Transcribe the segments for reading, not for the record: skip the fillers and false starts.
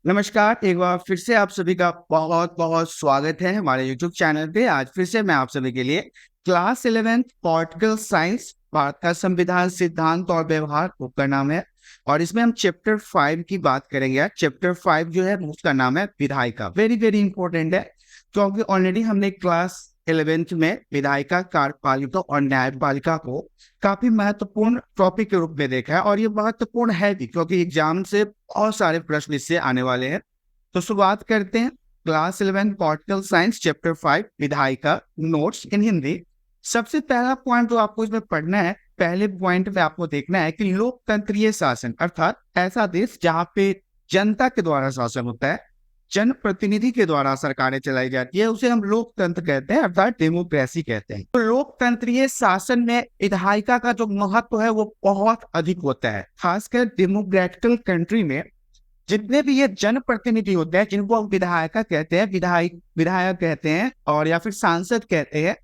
नमस्कार, एक बार फिर से आप सभी का बहुत बहुत स्वागत है हमारे YouTube चैनल पे। आज फिर से मैं आप सभी के लिए class 11th political science Bharat का संविधान सिद्धांत और व्यवहार बुक का नाम है और इसमें हम चैप्टर 5 की बात करेंगे। आज चैप्टर 5 जो है उसका नाम है विधायिका। वेरी वेरी इंपॉर्टेंट है क्योंकि ऑलरेडी हमने क्लास 11th में विधायिका, कार्यपालिका और न्यायपालिका को काफी महत्वपूर्ण टॉपिक के रूप में देखा है और ये महत्वपूर्ण है भी क्योंकि एग्जाम से बहुत सारे प्रश्न इससे आने वाले हैं। तो शुरुआत करते हैं। क्लास 11 पॉलिटिकल साइंस चैप्टर 5 विधायिका, नोट्स इन हिंदी। सबसे पहला पॉइंट जो आपको इसमें पढ़ना है, पहले पॉइंट में आपको देखना है कि लोकतंत्रीय शासन अर्थात ऐसा देश जहाँ पे जनता के द्वारा शासन होता है, जनप्रतिनिधि के द्वारा सरकारें चलाई जाती है, उसे हम लोकतंत्र कहते हैं अर्थात डेमोक्रेसी कहते हैं। तो लोकतंत्रीय शासन में विधायिका का जो महत्व है वो बहुत अधिक होता है। खासकर डेमोक्रेटिकल कंट्री में जितने भी ये जनप्रतिनिधि होते हैं, जिनको हम विधायिका कहते हैं, विधायक कहते हैं और या फिर सांसद कहते हैं,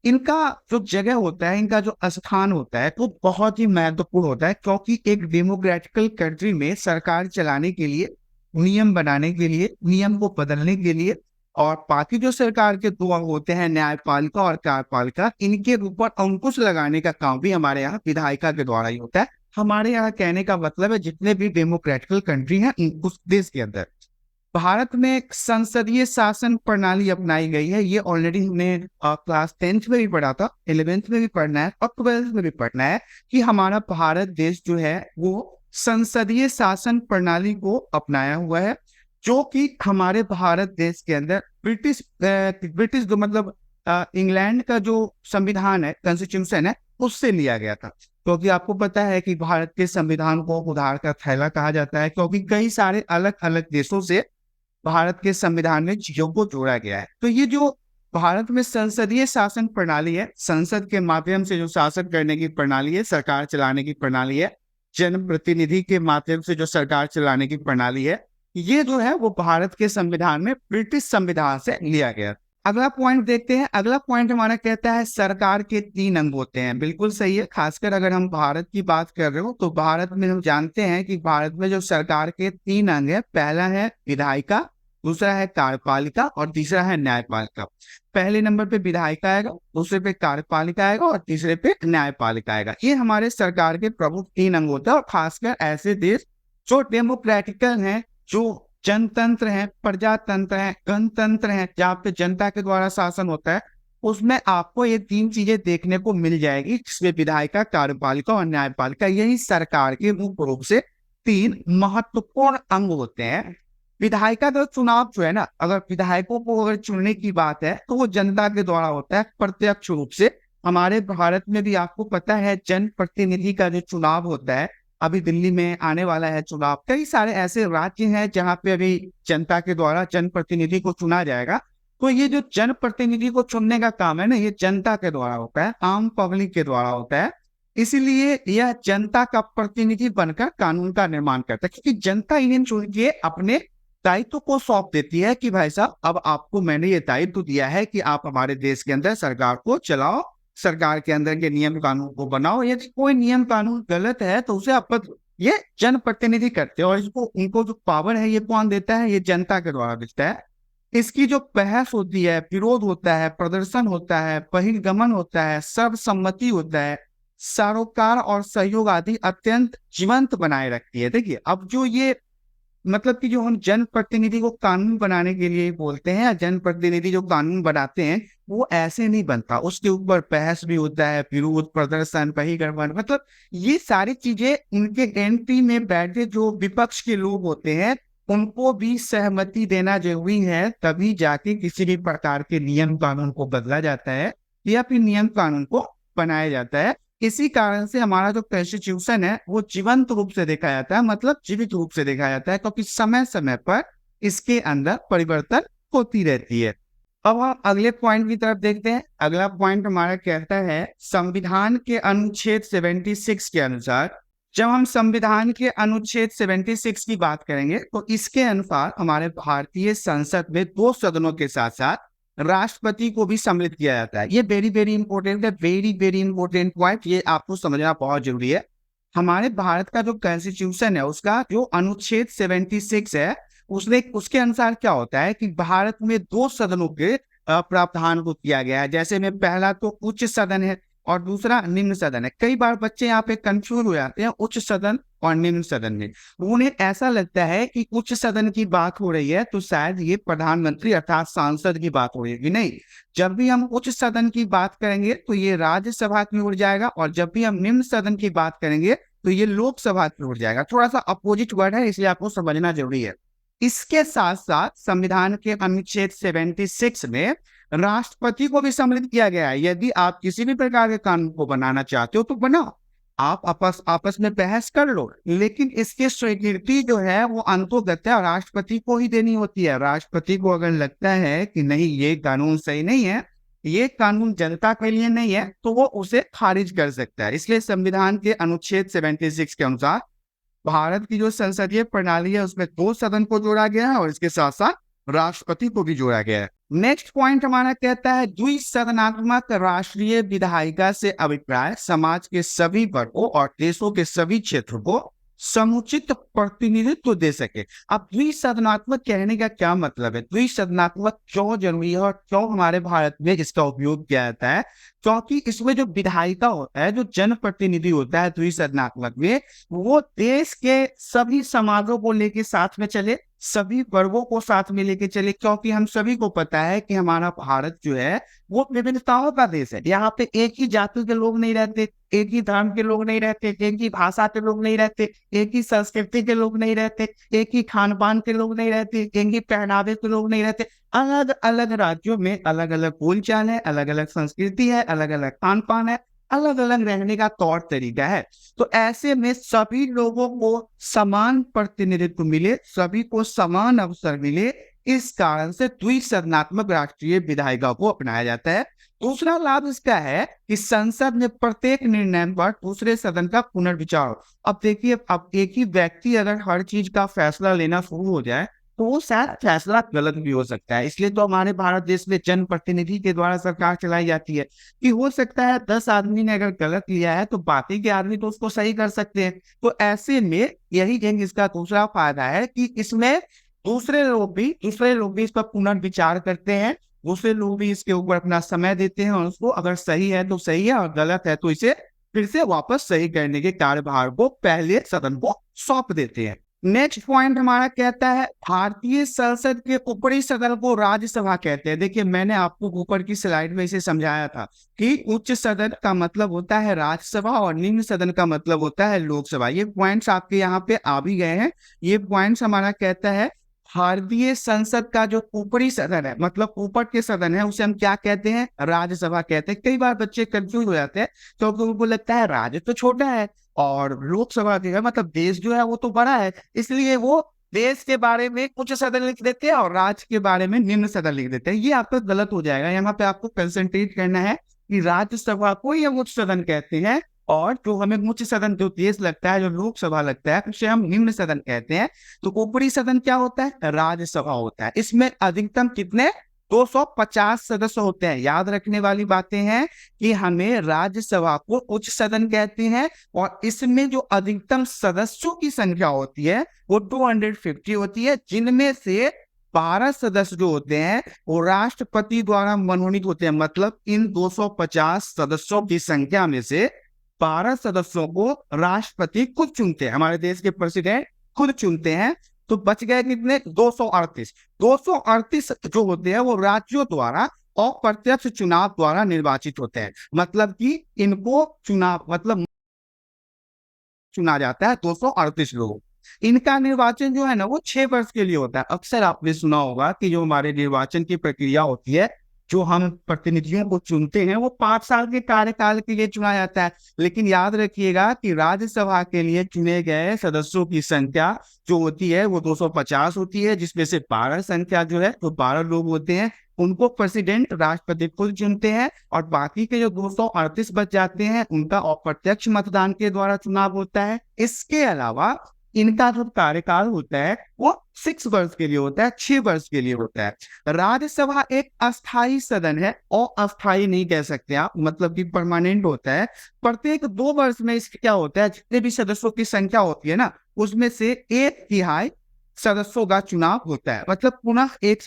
इनका जो जगह होता है, इनका जो स्थान होता है वो बहुत ही महत्वपूर्ण होता है क्योंकि एक डेमोक्रेटिकल कंट्री में सरकार चलाने के लिए, नियम बनाने के लिए, नियम को बदलने के लिए और बाकी जो सरकार के दो अंग होते हैं, न्यायपालिका और कार्यपालिका, इनके ऊपर अंकुश लगाने का काम भी हमारे यहाँ विधायिका के द्वारा ही होता है। हमारे यहाँ कहने का मतलब है जितने भी डेमोक्रेटिकल कंट्री हैं उस देश के अंदर भारत में एक संसदीय शासन प्रणाली अपनाई गई है। ये ऑलरेडी हमने क्लास 10th में भी पढ़ा था, 11th में भी पढ़ना है और 12th में भी पढ़ना है कि हमारा भारत देश जो है वो संसदीय शासन प्रणाली को अपनाया हुआ है, जो कि हमारे भारत देश के अंदर ब्रिटिश जो मतलब इंग्लैंड का जो संविधान है, कॉन्स्टिट्यूशन है, उससे लिया गया था। क्योंकि आपको पता है कि भारत के संविधान को उधार का थैला कहा जाता है क्योंकि कई सारे अलग अलग देशों से भारत के संविधान में चीजों को जोड़ा गया है। तो ये जो भारत में संसदीय शासन प्रणाली है, संसद के माध्यम से जो शासन करने की प्रणाली है, सरकार चलाने की प्रणाली है, जनप्रतिनिधि के माध्यम से जो सरकार चलाने की प्रणाली है, ये जो है वो भारत के संविधान में ब्रिटिश संविधान से लिया गया। अगला पॉइंट देखते हैं। अगला पॉइंट हमारा कहता है सरकार के 3 अंग होते हैं। बिल्कुल सही है। खासकर अगर हम भारत की बात कर रहे हो तो भारत में हम जानते हैं कि भारत में जो सरकार के 3 अंग है, पहला है विधायिका, दूसरा है कार्यपालिका और तीसरा है न्यायपालिका। पहले नंबर पे विधायिका आएगा, दूसरे पे कार्यपालिका आएगा और तीसरे पे न्यायपालिका आएगा। ये हमारे सरकार के प्रमुख 3 अंग होते हैं और खासकर ऐसे देश जो डेमोक्रेटिकल हैं, जो जनतंत्र है, प्रजातंत्र है, गणतंत्र है, जहाँ पे जनता के द्वारा शासन होता है, उसमें आपको ये 3 चीजें देखने को मिल जाएगी, जिसमें विधायिका, कार्यपालिका और न्यायपालिका, यही सरकार के मुख्य रूप से 3 महत्वपूर्ण अंग होते हैं। विधायिका का चुनाव जो है ना, अगर विधायकों को अगर चुनने की बात है तो वो जनता के द्वारा होता है प्रत्यक्ष रूप से। हमारे भारत में भी आपको पता है जनप्रतिनिधि का जो चुनाव होता है, अभी दिल्ली में आने वाला है चुनाव। कई सारे ऐसे राज्य हैं जहाँ पे अभी जनता के द्वारा जनप्रतिनिधि को चुना जाएगा। तो ये जो जनप्रतिनिधि को चुनने का काम है ना, ये जनता के द्वारा होता है, आम पब्लिक के द्वारा होता है। इसीलिए यह जनता का प्रतिनिधि बनकर कानून का निर्माण करता है क्योंकि जनता इन्हें चुन के अपने दायित्व को सौंप देती है कि भाई साहब, अब आपको मैंने ये दायित्व दिया है कि आप हमारे देश के अंदर सरकार को चलाओ, सरकार के अंदर के नियम कानून को बनाओ। यदि कोई नियम कानून गलत है तो उसे आप ये जनप्रतिनिधि करते हैं और इसको, इनको जो पावर है ये कौन देता है? ये जनता के द्वारा देता है। इसकी जो बहस होती है, विरोध होता है, प्रदर्शन होता है, बहिर्गमन होता है, सर्वसम्मति होता है, सरोकार और सहयोग आदि अत्यंत जीवंत बनाए रखती है। देखिए, अब जो ये मतलब कि जो हम जनप्रतिनिधि को कानून बनाने के लिए बोलते हैं, जनप्रतिनिधि जो कानून बनाते हैं वो ऐसे नहीं बनता, उसके ऊपर बहस भी होता है, विरोध, प्रदर्शन, बहिर्गमन, मतलब ये सारी चीजें उनके एंट्री में बैठे जो विपक्ष के लोग होते हैं उनको भी सहमति देना जरूरी है, तभी जाके किसी भी प्रकार के नियम कानून को बदला जाता है या फिर नियम कानून को बनाया जाता है। इसी कारण से हमारा जो कॉन्स्टिट्यूशन है वो जीवंत रूप से देखा जाता है, मतलब जीवित रूप से देखा जाता है, क्योंकि समय समय पर इसके अंदर परिवर्तन होती रहती है। अब हम अगले पॉइंट की तरफ देखते हैं। अगला पॉइंट हमारा कहता है संविधान के अनुच्छेद 76 के अनुसार, जब हम संविधान के अनुच्छेद 76 की बात करेंगे तो इसके अनुसार हमारे भारतीय संसद में 2 सदनों के साथ साथ राष्ट्रपति को भी सम्मिलित किया जाता है। ये वेरी वेरी इंपॉर्टेंट है, वेरी वेरी इंपॉर्टेंट पॉइंट, ये आपको समझना बहुत जरूरी है। हमारे भारत का जो कॉन्स्टिट्यूशन है उसका जो अनुच्छेद 76 है उसने उसके अनुसार क्या होता है कि भारत में दो सदनों के प्रावधान को किया गया है। जैसे में पहला तो उच्च सदन है और दूसरा निम्न सदन है। कई बार बच्चे यहाँ पे कंफ्यूज हो जाते हैं उच्च सदन और निम्न सदन में। उन्हें ऐसा लगता है कि उच्च सदन की बात हो रही है तो शायद ये प्रधानमंत्री अर्थात सांसद की बात हो रही है। नहीं, जब भी हम उच्च सदन की बात करेंगे तो ये राज्यसभा की ओर जाएगा, और जब भी हम निम्न सदन की बात करेंगे तो ये लोकसभा की ओर जाएगा। थोड़ा सा अपोजिट वर्ड है, इसलिए आपको समझना जरूरी है। इसके साथ साथ संविधान के अनुच्छेद 76 में राष्ट्रपति को भी सम्मिलित किया गया है। यदि आप किसी भी प्रकार के कानून को बनाना चाहते हो तो बनाओ, आप आपस आपस में बहस कर लो, लेकिन इसकी स्वीकृति जो है वो अंतोगत्या राष्ट्रपति को ही देनी होती है। राष्ट्रपति को अगर लगता है कि नहीं ये कानून सही नहीं है, ये कानून जनता के लिए नहीं है, तो वो उसे खारिज कर सकता है। इसलिए संविधान के अनुच्छेद 76 के अनुसार भारत की जो संसदीय प्रणाली है उसमें दो सदन को जोड़ा गया है और इसके साथ साथ राष्ट्रपति को भी जोड़ा गया है। नेक्स्ट पॉइंट हमारा कहता है द्विसदनात्मक राष्ट्रीय विधायिका से अभिप्राय समाज के सभी वर्गों और देशों के सभी क्षेत्रों को समुचित प्रतिनिधित्व दे सके। अब द्विसदनात्मक कहने का क्या मतलब है, द्विसदनात्मक क्यों जरूरी है और क्यों हमारे भारत में इसका उपयोग किया जाता है? क्योंकि इसमें जो विधायिका होता है, जो जनप्रतिनिधि होता है द्विसदनात्मक में, वो देश के सभी समाजों को लेके साथ में चले, सभी वर्गों को साथ में लेके चले। क्योंकि हम सभी को पता है कि हमारा भारत जो है वो विविधताओं का देश है। यहाँ पे एक ही जाति के लोग नहीं रहते, एक ही धर्म के लोग नहीं रहते, एक ही भाषा के लोग नहीं रहते, एक ही संस्कृति के लोग नहीं रहते, एक ही खान पान के लोग नहीं रहते, एक ही पहनावे के लोग नहीं रहते। अलग अलग राज्यों में अलग अलग बोलचाल है, अलग अलग संस्कृति है, अलग अलग खान पान है, अलग अलग रहने का तौर तरीका है। तो ऐसे में सभी लोगों को समान प्रतिनिधित्व मिले, सभी को समान अवसर मिले, इस कारण से द्विसदनात्मक राष्ट्रीय विधायिका को अपनाया जाता है। दूसरा लाभ इसका है कि संसद में प्रत्येक निर्णय पर दूसरे सदन का पुनर्विचार। अब देखिए, अब एक ही व्यक्ति अगर हर चीज का फैसला लेना शुरू हो जाए तो वो शायद फैसला गलत भी हो सकता है। इसलिए तो हमारे भारत देश में जनप्रतिनिधि के द्वारा सरकार चलाई जाती है कि हो सकता है 10 आदमी ने अगर गलत लिया है तो बाकी के आदमी तो उसको सही कर सकते हैं। तो ऐसे में यही इसका दूसरा फायदा है कि इसमें दूसरे लोग भी इस पर पुनर्विचार करते हैं, दूसरे लोग भी इसके ऊपर अपना समय देते हैं और उसको अगर सही है तो सही है और गलत है तो इसे फिर से वापस सही करने के कार्यभार को पहले सदन को सौंप देते हैं। नेक्स्ट पॉइंट हमारा कहता है भारतीय संसद के ऊपरी सदन को राज्यसभा कहते हैं। देखिए, मैंने आपको ऊपर की स्लाइड में इसे समझाया था कि उच्च सदन का मतलब होता है राज्यसभा और निम्न सदन का मतलब होता है लोकसभा। ये पॉइंट्स आपके यहाँ पे आ भी गए हैं। ये पॉइंट्स हमारा कहता है भारतीय संसद का जो ऊपरी सदन है, मतलब ऊपर के सदन है, उसे हम क्या कहते हैं? राज्यसभा कहते हैं। कई बार बच्चे कंफ्यूज हो जाते हैं क्योंकि उनको लगता है राज्य तो छोटा है और लोकसभा जो है मतलब देश जो है वो तो बड़ा है, इसलिए वो देश के बारे में उच्च सदन लिख देते हैं और राज्य के बारे में निम्न सदन लिख देते हैं। ये आपका गलत हो जाएगा। यहाँ पे आपको कंसंट्रेट करना है कि राज्यसभा को ये उच्च सदन कहते हैं और जो हमें उच्च सदन जो देश लगता है, जो लोकसभा लगता है, उसे हम निम्न सदन कहते हैं। तो ऊपरी सदन क्या होता है? राज्यसभा होता है। इसमें अधिकतम कितने? 250 सदस्य होते हैं। याद रखने वाली बातें हैं कि हमें राज्यसभा को उच्च सदन कहते हैं और इसमें जो अधिकतम सदस्यों की संख्या होती है वो 250 होती है, जिनमें से 12 सदस्य जो होते हैं वो राष्ट्रपति द्वारा मनोनीत होते हैं। मतलब इन 250 सदस्यों की संख्या में से 12 सदस्यों को राष्ट्रपति खुद चुनते हैं, हमारे देश के प्रेसिडेंट खुद चुनते हैं। तो बच गए कितने? 238। 238 जो होते हैं वो राज्यों द्वारा अप्रत्यक्ष चुनाव द्वारा निर्वाचित होते हैं। मतलब कि इनको चुना जाता है 238 लोग। इनका निर्वाचन जो है ना वो 6 वर्ष के लिए होता है। अक्सर आपने सुना होगा कि जो हमारे निर्वाचन की प्रक्रिया होती है, जो हम प्रतिनिधियों को चुनते हैं, वो 5 साल के कार्यकाल के लिए चुना जाता है। लेकिन याद रखिएगा कि राज्यसभा के लिए चुने गए सदस्यों की संख्या जो होती है वो 250 होती है, जिसमें से 12 संख्या जो है तो 12 लोग होते हैं, उनको प्रेसिडेंट राष्ट्रपति खुद चुनते हैं और बाकी के जो 238 बच जाते हैं उनका अप्रत्यक्ष मतदान के द्वारा चुनाव होता है। इसके अलावा इनका जो कार्यकाल होता है वो 6 वर्ष के लिए होता है, 6 वर्ष के लिए होता है। राज्यसभा एक अस्थाई सदन है और अस्थाई नहीं कह सकते आप, मतलब कि परमानेंट होता है। प्रत्येक 2 वर्ष में इसका क्या होता है, जितने भी सदस्यों की संख्या होती है ना उसमें से 1/3 सदस्यों का चुनाव होता है। मतलब पुनः एक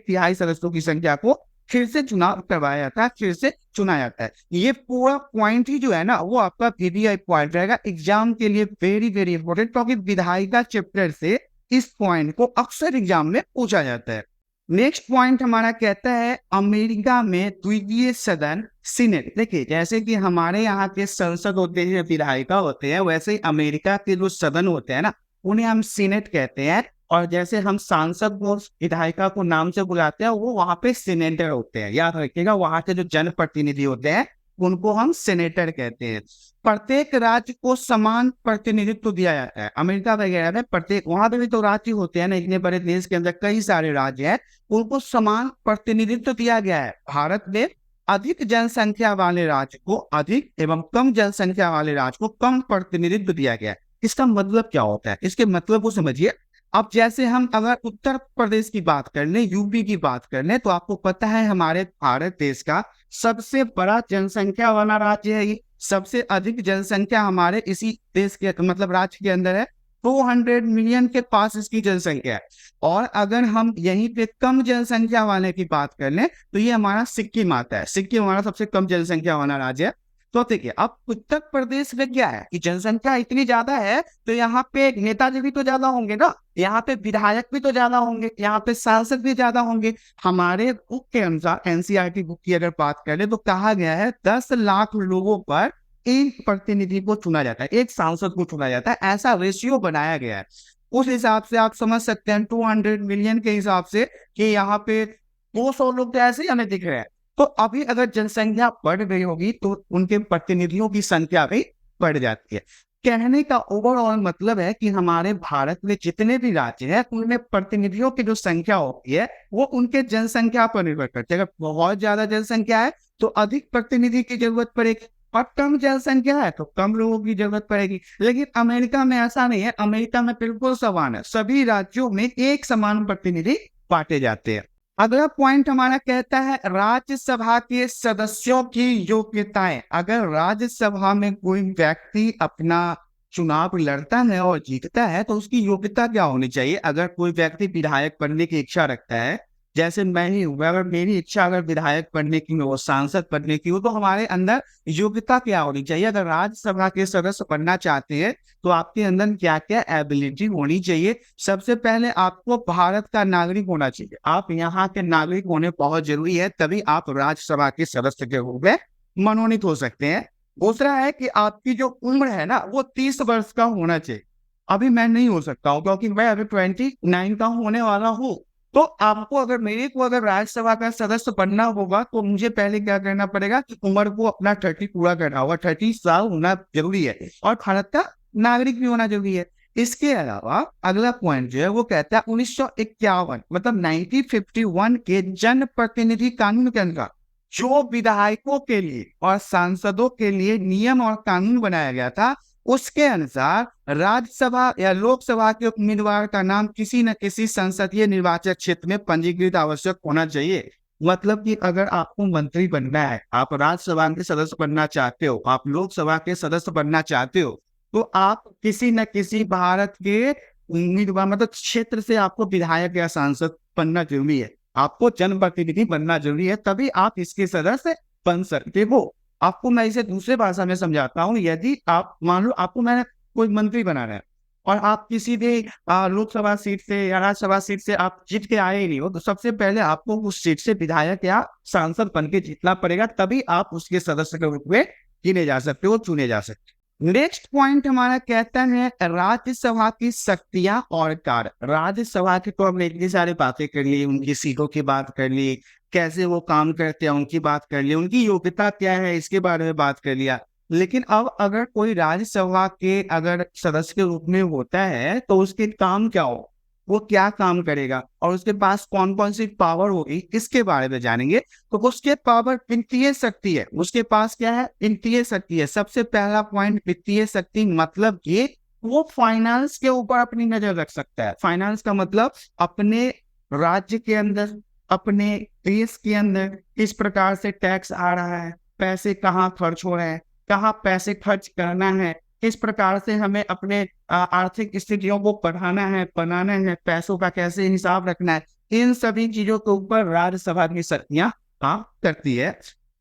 तिहाई सदस्यों की संख्या को फिर से चुनाव करवाया जाता है, फिर से चुना जाता है। ये पूरा पॉइंट ही जो है ना वो आपका वीवीआई पॉइंट रहेगा एग्जाम के लिए, वेरी वेरी इंपॉर्टेंट, क्योंकि विधायिका चैप्टर से इस पॉइंट को अक्सर एग्जाम में पूछा जाता है। नेक्स्ट पॉइंट हमारा कहता है अमेरिका में द्वितीय सदन सीनेट। देखिए जैसे कि हमारे यहाँ के संसद होते हैं, विधायिका होते हैं, वैसे ही अमेरिका के जो सदन होते हैं ना उन्हें हम सीनेट कहते हैं। और जैसे हम सांसद को, विधायिका को नाम से बुलाते हैं, वो वहां पे सीनेटर होते हैं। याद रखिएगा, वहां के जो जनप्रतिनिधि होते हैं उनको हम सेनेटर कहते हैं। प्रत्येक राज्य को समान प्रतिनिधित्व दिया जाता है। अमेरिका वगैरह में प्रत्येक, वहां पे भी तो राज्य होते हैं ना, इतने बड़े देश के अंदर कई सारे राज्य हैं, उनको समान प्रतिनिधित्व दिया गया है। भारत में अधिक जनसंख्या वाले राज्य को अधिक एवं कम जनसंख्या वाले राज्य को कम प्रतिनिधित्व दिया गया है। इसका मतलब क्या होता है, इसके मतलब को समझिए। अब जैसे हम अगर उत्तर प्रदेश की बात कर लें, यूपी की बात कर लें, तो आपको पता है हमारे भारत देश का सबसे बड़ा जनसंख्या वाला राज्य है ये। सबसे अधिक जनसंख्या हमारे इसी देश के मतलब राज्य के अंदर है, 200 मिलियन के पास इसकी जनसंख्या है। और अगर हम यहीं पे कम जनसंख्या वाले की बात कर लें तो ये हमारा सिक्किम आता है। सिक्किम हमारा सबसे कम जनसंख्या वाला राज्य है। तो देखिए अब उत्तर प्रदेश में क्या है कि जनसंख्या इतनी ज्यादा है तो यहाँ पे नेताजी भी तो ज्यादा होंगे ना, यहाँ पे विधायक भी तो ज्यादा होंगे, यहाँ पे सांसद भी ज्यादा होंगे। हमारे बुक के अनुसार, एनसीईआरटी बुक की अगर बात करें तो कहा गया है 10 लाख लोगों पर एक प्रतिनिधि को चुना जाता है, एक सांसद को चुना जाता है। ऐसा रेशियो बनाया गया है। उस हिसाब से आप समझ सकते हैं 200 मिलियन के हिसाब से कि यहाँ पे 200 लोग तो ऐसे ही हमें दिख रहे हैं। तो अभी अगर जनसंख्या बढ़ गई होगी तो उनके प्रतिनिधियों की संख्या भी बढ़ जाती है। कहने का ओवरऑल मतलब है कि हमारे भारत में जितने भी राज्य हैं उनमें प्रतिनिधियों की जो संख्या होती है वो उनके जनसंख्या पर निर्भर करती है। अगर बहुत ज्यादा जनसंख्या है तो अधिक प्रतिनिधि की जरूरत पड़ेगी, और कम जनसंख्या है तो कम लोगों की जरूरत पड़ेगी। लेकिन अमेरिका में ऐसा नहीं है। अमेरिका में बिल्कुल समान है, सभी राज्यों में एक समान प्रतिनिधि बांटे जाते हैं। अगला पॉइंट हमारा कहता है राज्यसभा के सदस्यों की योग्यताएं। अगर राज्यसभा में कोई व्यक्ति अपना चुनाव लड़ता है और जीतता है तो उसकी योग्यता क्या होनी चाहिए। अगर कोई व्यक्ति विधायक बनने की इच्छा रखता है, जैसे मैं ही हूँ, अगर मेरी इच्छा अगर विधायक बनने की हो, सांसद बनने की हो, तो हमारे अंदर योग्यता क्या होनी चाहिए। अगर राज्यसभा के सदस्य बनना चाहते हैं तो आपके अंदर क्या क्या एबिलिटी होनी चाहिए। सबसे पहले आपको भारत का नागरिक होना चाहिए। आप यहाँ के नागरिक होने बहुत जरूरी है, तभी आप राज्यसभा के सदस्य के रूप में मनोनीत हो सकते हैं। दूसरा है कि आपकी जो उम्र है ना वो 30 वर्ष का होना चाहिए। अभी मैं नहीं हो सकता हूँ क्योंकि मैं अभी 29 का होने वाला हूँ। तो आपको अगर मेरे को अगर राज्यसभा का सदस्य बनना होगा तो मुझे पहले क्या करना पड़ेगा कि उम्र को अपना 30 पूरा करना होगा, 30 साल होना जरूरी है, और भारत का नागरिक भी होना जरूरी है। इसके अलावा अगला पॉइंट जो है वो कहता है 1951 मतलब 1951 के जनप्रतिनिधि कानून के अनुसार जो विधायकों के लिए और सांसदों के लिए नियम और कानून बनाया गया था, उसके अनुसार राज्यसभा या लोकसभा के उम्मीदवार का नाम किसी न किसी संसदीय निर्वाचन क्षेत्र में पंजीकृत आवश्यक होना चाहिए। मतलब कि अगर आपको मंत्री बनना है, आप राज्यसभा के सदस्य बनना चाहते हो, आप लोकसभा के सदस्य बनना चाहते हो, तो आप किसी न किसी भारत के उम्मीदवार मतलब क्षेत्र से आपको विधायक या सांसद बनना जरूरी है। आपको जनप्रतिनिधि बनना जरूरी है, तभी आप इसके सदस्य बन सकते हो। आपको मैं इसे दूसरे भाषा में समझाता हूँ। यदि आप मान लो आपको मैंने कोई मंत्री बनाना है और आप किसी भी लोकसभा सीट से या राज्यसभा सीट से आप जीत के आए ही नहीं हो, तो सबसे पहले आपको उस सीट से विधायक या सांसद बन के जीतना पड़ेगा, तभी आप उसके सदस्य के रूप में गिने जा सकते हो, चुने जा सकते। नेक्स्ट पॉइंट हमारा कहता है राज्यसभा की शक्तियां और कार्य। राज्यसभा की तो हमने इतनी सारी बातें कर ली, उनकी सीटों की बात कर ली, कैसे वो काम करते हैं उनकी बात कर ली, उनकी योग्यता क्या है इसके बारे में बात कर लिया। लेकिन अब अगर कोई राज्यसभा के अगर सदस्य के रूप में होता है तो उसके काम क्या हो, वो क्या काम करेगा और उसके पास कौन कौन सी पावर होगी, इसके बारे में जानेंगे। तो उसके पावर वित्तीय शक्ति है। उसके पास क्या है, वित्तीय शक्ति है। सबसे पहला पॉइंट वित्तीय शक्ति मतलब कि वो फाइनेंस के ऊपर अपनी नजर रख सकता है। फाइनेंस का मतलब अपने राज्य के अंदर, अपने देश के अंदर किस प्रकार से टैक्स आ रहा है, पैसे कहाँ खर्च हो रहे हैं, कहाँ पैसे खर्च करना है, किस प्रकार से हमें अपने आर्थिक स्थितियों को बढ़ाना है, बनाना है, पैसों का कैसे हिसाब रखना है, इन सभी चीजों के ऊपर राज्यसभा की शक्तियां काम करती है।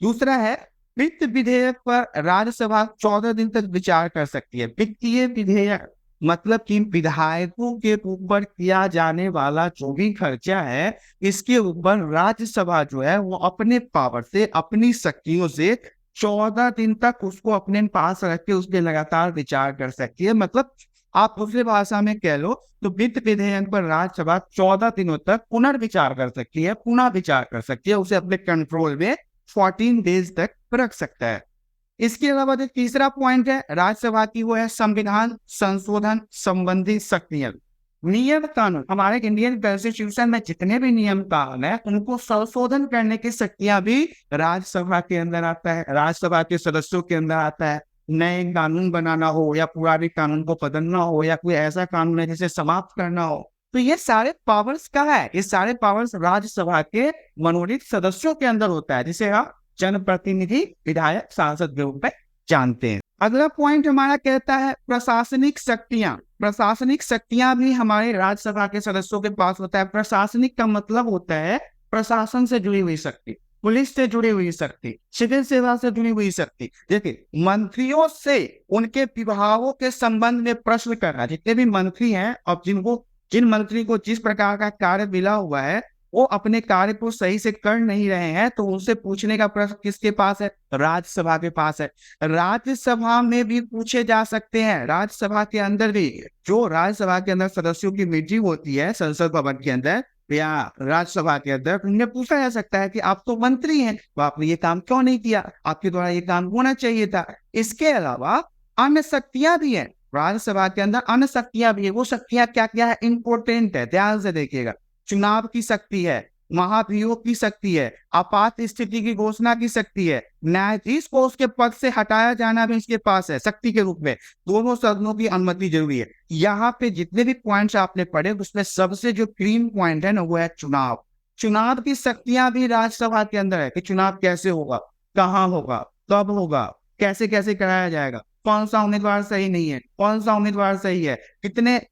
दूसरा है वित्त विधेयक पर राज्यसभा 14 दिन तक विचार कर सकती है। वित्तीय विधेयक मतलब कि विधायकों के ऊपर किया जाने वाला जो भी खर्चा है, इसके ऊपर राज्यसभा जो है वो अपने पावर से, अपनी शक्तियों से 14 दिन तक उसको अपने पास रख के उस पर लगातार विचार कर सकती है। मतलब आप दूसरी भाषा में कह लो तो वित्त विधेयक पर राज्यसभा 14 दिनों तक पुनर्विचार कर सकती है, पुनः विचार कर सकती है, उसे अपने कंट्रोल में 14 डेज तक रख सकता है। इसके अलावा जो तीसरा पॉइंट है राज्यसभा की, वो है संविधान संशोधन संबंधी शक्तियां। नियम कानून, हमारे इंडियन कॉन्स्टिट्यूशन में जितने भी नियम कानून है उनको संशोधन करने की शक्तियां भी राज्यसभा के अंदर आता है, राज्यसभा के सदस्यों के अंदर आता है। नए कानून बनाना हो या पुराने कानून को बदलना हो या कोई ऐसा कानून है जिसे समाप्त करना हो, तो ये सारे पावर्स का है, ये सारे पावर्स राज्यसभा के मनोनीत सदस्यों के अंदर होता है, जिसे हम जनप्रतिनिधि, विधायक, सांसद के रूप में जानते हैं। अगला पॉइंट हमारा कहता है प्रशासनिक शक्तियां। प्रशासनिक शक्तियां भी हमारे राज्यसभा के सदस्यों के पास होता है। प्रशासनिक का मतलब होता है प्रशासन से जुड़ी हुई शक्ति, पुलिस से जुड़ी हुई शक्ति, सिविल सेवा से जुड़ी हुई शक्ति। देखिए, मंत्रियों से उनके विभागों के संबंध में प्रश्न करना, जितने भी मंत्री हैं और जिन मंत्री को जिस प्रकार का कार्य मिला हुआ है वो अपने कार्य को सही से कर नहीं रहे हैं, तो उनसे पूछने का प्रश्न किसके पास है? राज्यसभा के पास है। राज्यसभा में भी पूछे जा सकते हैं, राज्यसभा के अंदर भी, जो राज्यसभा के अंदर सदस्यों की मीटिंग होती है संसद भवन के अंदर या राज्यसभा के अंदर, उन्हें पूछा जा सकता है कि आप तो मंत्री हैं, तो आपने ये काम क्यों नहीं किया, आपके द्वारा ये काम होना चाहिए था। इसके अलावा अन्य शक्तियां भी है राज्यसभा के अंदर, अन्य शक्तियां भी है। वो शक्तियां क्या क्या है, इंपोर्टेंट है, ध्यान से देखिएगा। चुनाव की शक्ति है, महाभियोग की शक्ति है, आपात स्थिति की घोषणा की शक्ति है, न्यायाधीश को उसके पद से हटाया जाना भी इसके पास है शक्ति के रूप में। दोनों सदनों की अनुमति जरूरी है। यहाँ पे जितने भी पॉइंट्स आपने पढ़े उसमें सबसे जो क्रीम पॉइंट है ना वो है चुनाव। चुनाव की शक्तियां भी राज्यसभा के अंदर है कि चुनाव कैसे होगा, कहाँ होगा, कब होगा, कैसे कैसे कराया जाएगा, कौन सा उम्मीदवार सही नहीं है, कौन सा उम्मीदवार सही है, कितने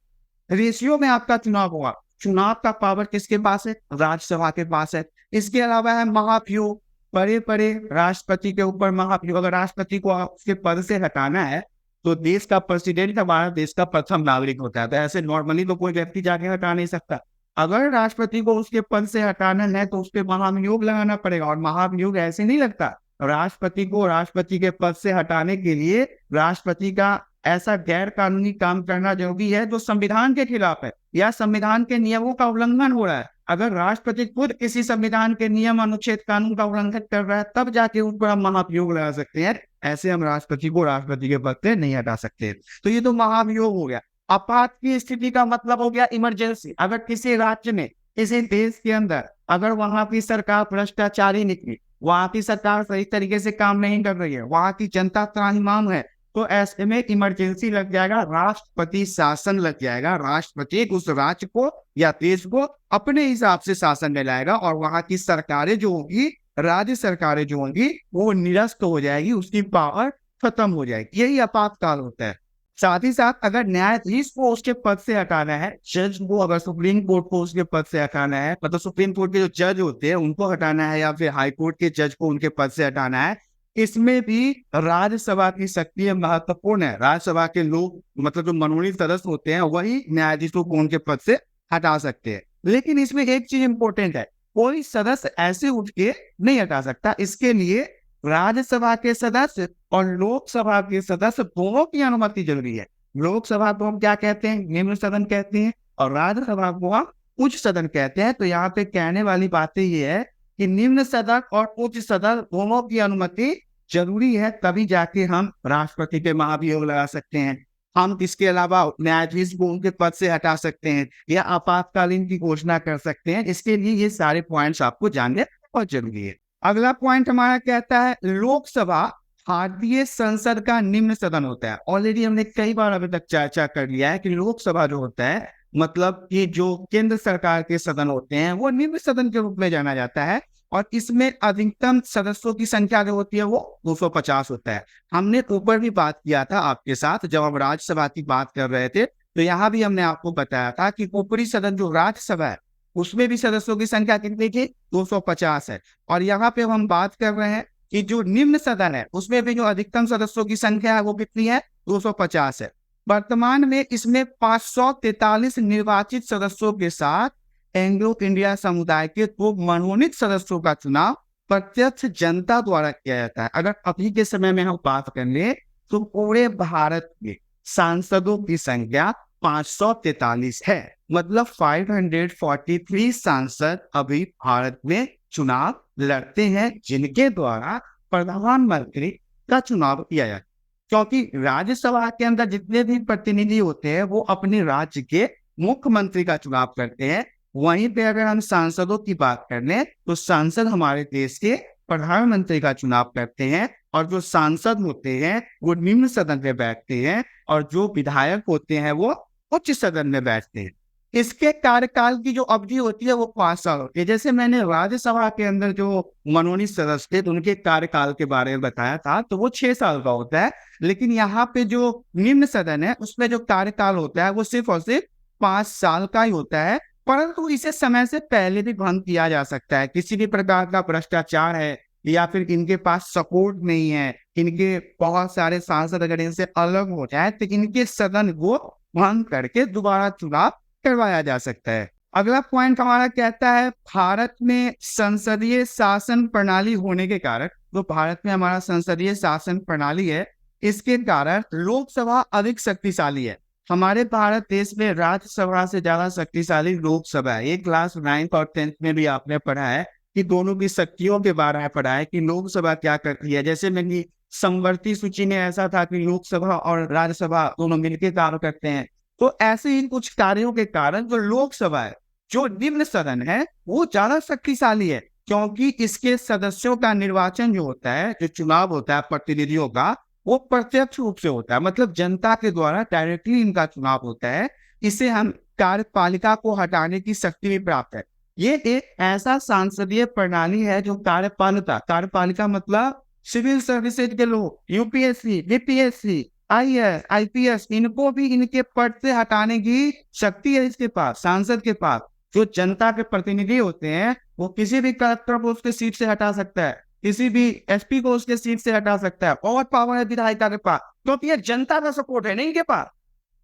रेशियो में आपका चुनाव होगा। चुनाव का पावर किसके पास है? राज्यसभा के पास है। इसके अलावा है महाभियोग, बड़े बड़े राष्ट्रपति के ऊपर महाभियोग। अगर राष्ट्रपति को उसके पद से हटाना है तो देश का प्रेसिडेंट हमारा देश का प्रथम नागरिक होता है, तो ऐसे नॉर्मली तो कोई व्यक्ति जाके हटा नहीं सकता। अगर राष्ट्रपति को उसके पद से हटाना है तो उस पर महाभियोग लगाना पड़ेगा, और महाभियोग ऐसे नहीं लगता। राष्ट्रपति को राष्ट्रपति के पद से हटाने के लिए राष्ट्रपति का ऐसा गैर कानूनी काम करना जरूरी है जो संविधान के खिलाफ है या संविधान के नियमों का उल्लंघन हो रहा है। अगर राष्ट्रपति खुद किसी संविधान के नियम, अनुच्छेद, कानून का उल्लंघन कर रहा है तब जाके उन पर हम महाभियोग लगा सकते हैं। ऐसे हम राष्ट्रपति को राष्ट्रपति के पद से नहीं हटा सकते। तो ये तो महाभियोग हो गया। आपात की स्थिति का मतलब हो गया इमरजेंसी। अगर किसी राज्य में, किसी देश के अंदर अगर वहां की सरकार भ्रष्टाचारी निकली, वहां की सरकार सही तरीके से काम नहीं कर रही है, वहां की जनता त्राहिमाम है, तो ऐसे में इमरजेंसी लग जाएगा, राष्ट्रपति शासन लग जाएगा। राष्ट्रपति उस राज्य को या देश को अपने हिसाब से शासन में लाएगा और वहां की सरकारें जो होंगी, राज्य सरकारें जो होंगी, वो निरस्त हो जाएगी, उसकी पावर खत्म हो जाएगी। यही आपातकाल होता है। साथ ही साथ अगर न्यायाधीश को उसके पद से हटाना है, जज को अगर सुप्रीम कोर्ट को उसके पद से हटाना है, मतलब सुप्रीम कोर्ट के जो जज होते हैं उनको हटाना है या फिर हाई कोर्ट के जज को उनके पद से हटाना है, इसमें भी राज्यसभा की शक्ति महत्वपूर्ण है। राज्यसभा के लोग, मतलब जो मनोनीत सदस्य होते हैं, वही न्यायाधीशों को उनके पद से हटा सकते हैं। लेकिन इसमें एक चीज इंपॉर्टेंट है, कोई सदस्य ऐसे उठ के नहीं हटा सकता। इसके लिए राज्यसभा के सदस्य और लोकसभा के सदस्य दोनों की अनुमति जरूरी है। लोकसभा को हम क्या कहते हैं? निम्न सदन कहते हैं, और राज्यसभा को हम उच्च सदन कहते हैं। तो यहाँ पे कहने वाली बातें ये है कि निम्न सदन और उच्च सदन दोनों की अनुमति जरूरी है, तभी जाके हम राष्ट्रपति पे महाभियोग लगा सकते हैं। हम इसके अलावा न्यायाधीश को उनके पद से हटा सकते हैं या आपातकालीन की घोषणा कर सकते हैं। इसके लिए ये सारे पॉइंट्स आपको जानने बहुत जरूरी है। अगला पॉइंट हमारा कहता है लोकसभा भारतीय संसद का निम्न सदन होता है। ऑलरेडी हमने कई बार अभी तक चर्चा कर लिया है कि लोकसभा जो होता है मतलब कि जो केंद्र सरकार के सदन होते हैं वो निम्न सदन के रूप में जाना जाता है, और इसमें अधिकतम सदस्यों की संख्या जो होती है वो 250 होता है। हमने ऊपर भी बात किया था आपके साथ जब हम राज्यसभा की बात कर रहे थे, तो यहाँ भी हमने आपको बताया था कि ऊपरी सदन जो राज्यसभा है उसमें भी सदस्यों की संख्या कितनी थी, 250 है। और यहाँ पे हम बात कर रहे हैं कि जो निम्न सदन है उसमें भी जो अधिकतम सदस्यों की संख्या है वो कितनी है, 250 है। वर्तमान में इसमें 543 निर्वाचित सदस्यों के साथ एंग्लो इंडिया समुदाय के 2 मनोनीत सदस्यों का चुनाव प्रत्यक्ष जनता द्वारा किया जाता है। अगर अभी के समय में हम बात कर ले तो पूरे भारत में सांसदों की संख्या 543 है, मतलब 543 सांसद अभी भारत में चुनाव लड़ते हैं जिनके द्वारा प्रधानमंत्री का चुनाव किया जाता है। क्योंकि राज्यसभा के अंदर जितने भी प्रतिनिधि होते हैं वो अपने राज्य के मुख्यमंत्री का चुनाव करते हैं। वहीं पे अगर हम सांसदों की बात कर लें तो सांसद हमारे देश के प्रधानमंत्री का चुनाव करते हैं, और जो सांसद होते हैं वो निम्न सदन में बैठते हैं, और जो विधायक होते हैं वो उच्च सदन में बैठते हैं। इसके कार्यकाल की जो अवधि होती है वो 5 साल होती है। जैसे मैंने राज्यसभा के अंदर जो मनोनीत सदस्य थे उनके कार्यकाल के बारे में बताया था, तो वो 6 साल का होता है। लेकिन यहाँ पे जो निम्न सदन है उसमें जो कार्यकाल होता है वो सिर्फ और सिर्फ 5 साल का ही होता है। परंतु इसे समय से पहले भी भंग किया जा सकता है। किसी भी प्रकार का भ्रष्टाचार है या फिर इनके पास सपोर्ट नहीं है, इनके बहुत सारे सांसद अगर इनसे अलग हो जाए तो इनके सदन को भंग करके दोबारा चुनाव करवाया जा सकता है। अगला पॉइंट हमारा कहता है भारत में संसदीय शासन प्रणाली होने के कारण, जो भारत में हमारा संसदीय शासन प्रणाली है इसके कारण लोकसभा अधिक शक्तिशाली है। हमारे भारत देश में राज्यसभा से ज्यादा शक्तिशाली लोकसभा है। ये क्लास 9th और 10th में भी आपने पढ़ा है कि दोनों की शक्तियों के बारे में पढ़ा है कि लोकसभा क्या करती है। जैसे मेरी समवर्ती सूची में ऐसा था कि लोकसभा और राज्यसभा दोनों मिलकर कार्य करते हैं, तो ऐसे ही कुछ कार्यों के कारण जो लोकसभा है, जो निम्न सदन है, वो ज्यादा शक्तिशाली है, क्योंकि इसके सदस्यों का निर्वाचन जो होता है, जो चुनाव होता है प्रतिनिधियों का, वो प्रत्यक्ष रूप से होता है, मतलब जनता के द्वारा डायरेक्टली इनका चुनाव होता है। इसे हम कार्यपालिका को हटाने की शक्ति भी प्राप्त है। ये एक ऐसा सांसदीय प्रणाली है जो कार्यपालिका मतलब सिविल सर्विसेज के लोग, यूपीएससी, बीपीएससी, आईएएस, आईपीएस, इनको भी इनके पद से हटाने की शक्ति है इसके पास, सांसद के पास। जो जनता के प्रतिनिधि होते हैं वो किसी भी कलेक्टर को उसके सीट से हटा सकता है, किसी भी एसपी को उसके सीट से हटा सकता है। बहुत पावर है विधायिका के पास, क्योंकि ये जनता का सपोर्ट है नहीं इनके पास।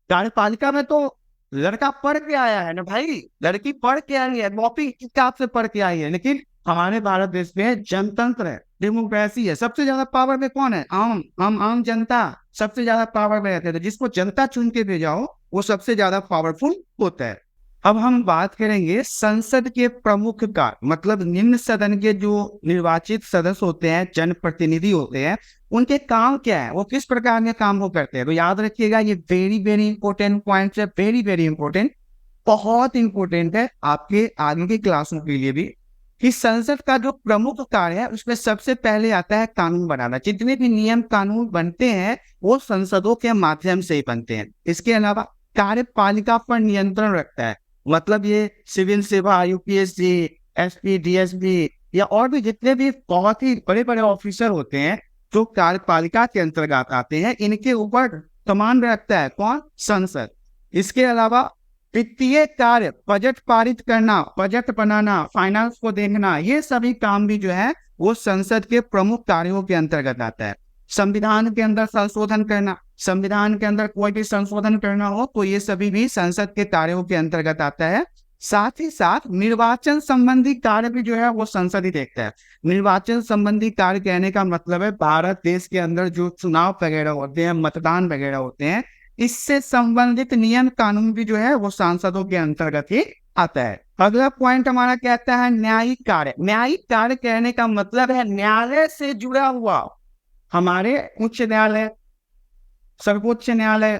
कार्यपालिका में तो लड़का पढ़ के आया है ना भाई, लड़की पढ़ के आई है, कॉपी किताब से पढ़ के आई है। लेकिन हमारे भारत देश में जनतंत्र है, डेमोक्रेसी है। सबसे ज्यादा पावर में कौन है? आम जनता सबसे ज्यादा पावर में रहते हैं। तो जिसको जनता चुन के भेजा हो वो सबसे ज्यादा पावरफुल होता है। अब हम बात करेंगे संसद के प्रमुख कार्य, मतलब निम्न सदन के जो निर्वाचित सदस्य होते हैं, जनप्रतिनिधि होते हैं, उनके काम क्या है, वो किस प्रकार के काम वो करते हैं। तो याद रखिएगा ये वेरी वेरी इंपॉर्टेंट पॉइंट है, वेरी वेरी इंपॉर्टेंट, बहुत इंपॉर्टेंट है आपके आगे की क्लासों के लिए भी, कि संसद का जो प्रमुख कार्य है उसमें सबसे पहले आता है कानून बनाना। जितने भी नियम कानून बनते हैं वो संसदों के माध्यम से ही बनते हैं। इसके अलावा कार्यपालिका पर नियंत्रण रखता है, मतलब ये सिविल सेवा, यूपीएससी, एसपी, डीएसपी या और भी जितने भी बहुत ही बड़े बड़े ऑफिसर होते हैं जो कार्यपालिका के अंतर्गत आते हैं, इनके ऊपर कमान रखता है कौन? संसद। इसके अलावा वित्तीय कार्य, बजट पारित करना, बजट बनाना, फाइनेंस को देखना, ये सभी काम भी जो है वो संसद के प्रमुख कार्यों के अंतर्गत आता है। संविधान के अंदर संशोधन करना, संविधान के अंदर कोई भी संशोधन करना हो तो ये सभी भी संसद के कार्यों के अंतर्गत आता है। साथ ही साथ निर्वाचन संबंधी कार्य भी जो है वो संसद ही देखता है। निर्वाचन संबंधी कार्य कहने का मतलब है भारत देश के अंदर जो चुनाव वगैरह होते हैं, मतदान वगैरह होते हैं, इससे संबंधित नियम कानून भी जो है वो सांसदों के अंतर्गत ही आता है। अगला पॉइंट हमारा कहता है न्यायिक कार्य। न्यायिक कार्य कहने का मतलब है न्यायालय से जुड़ा हुआ, हमारे उच्च न्यायालय, सर्वोच्च न्यायालय,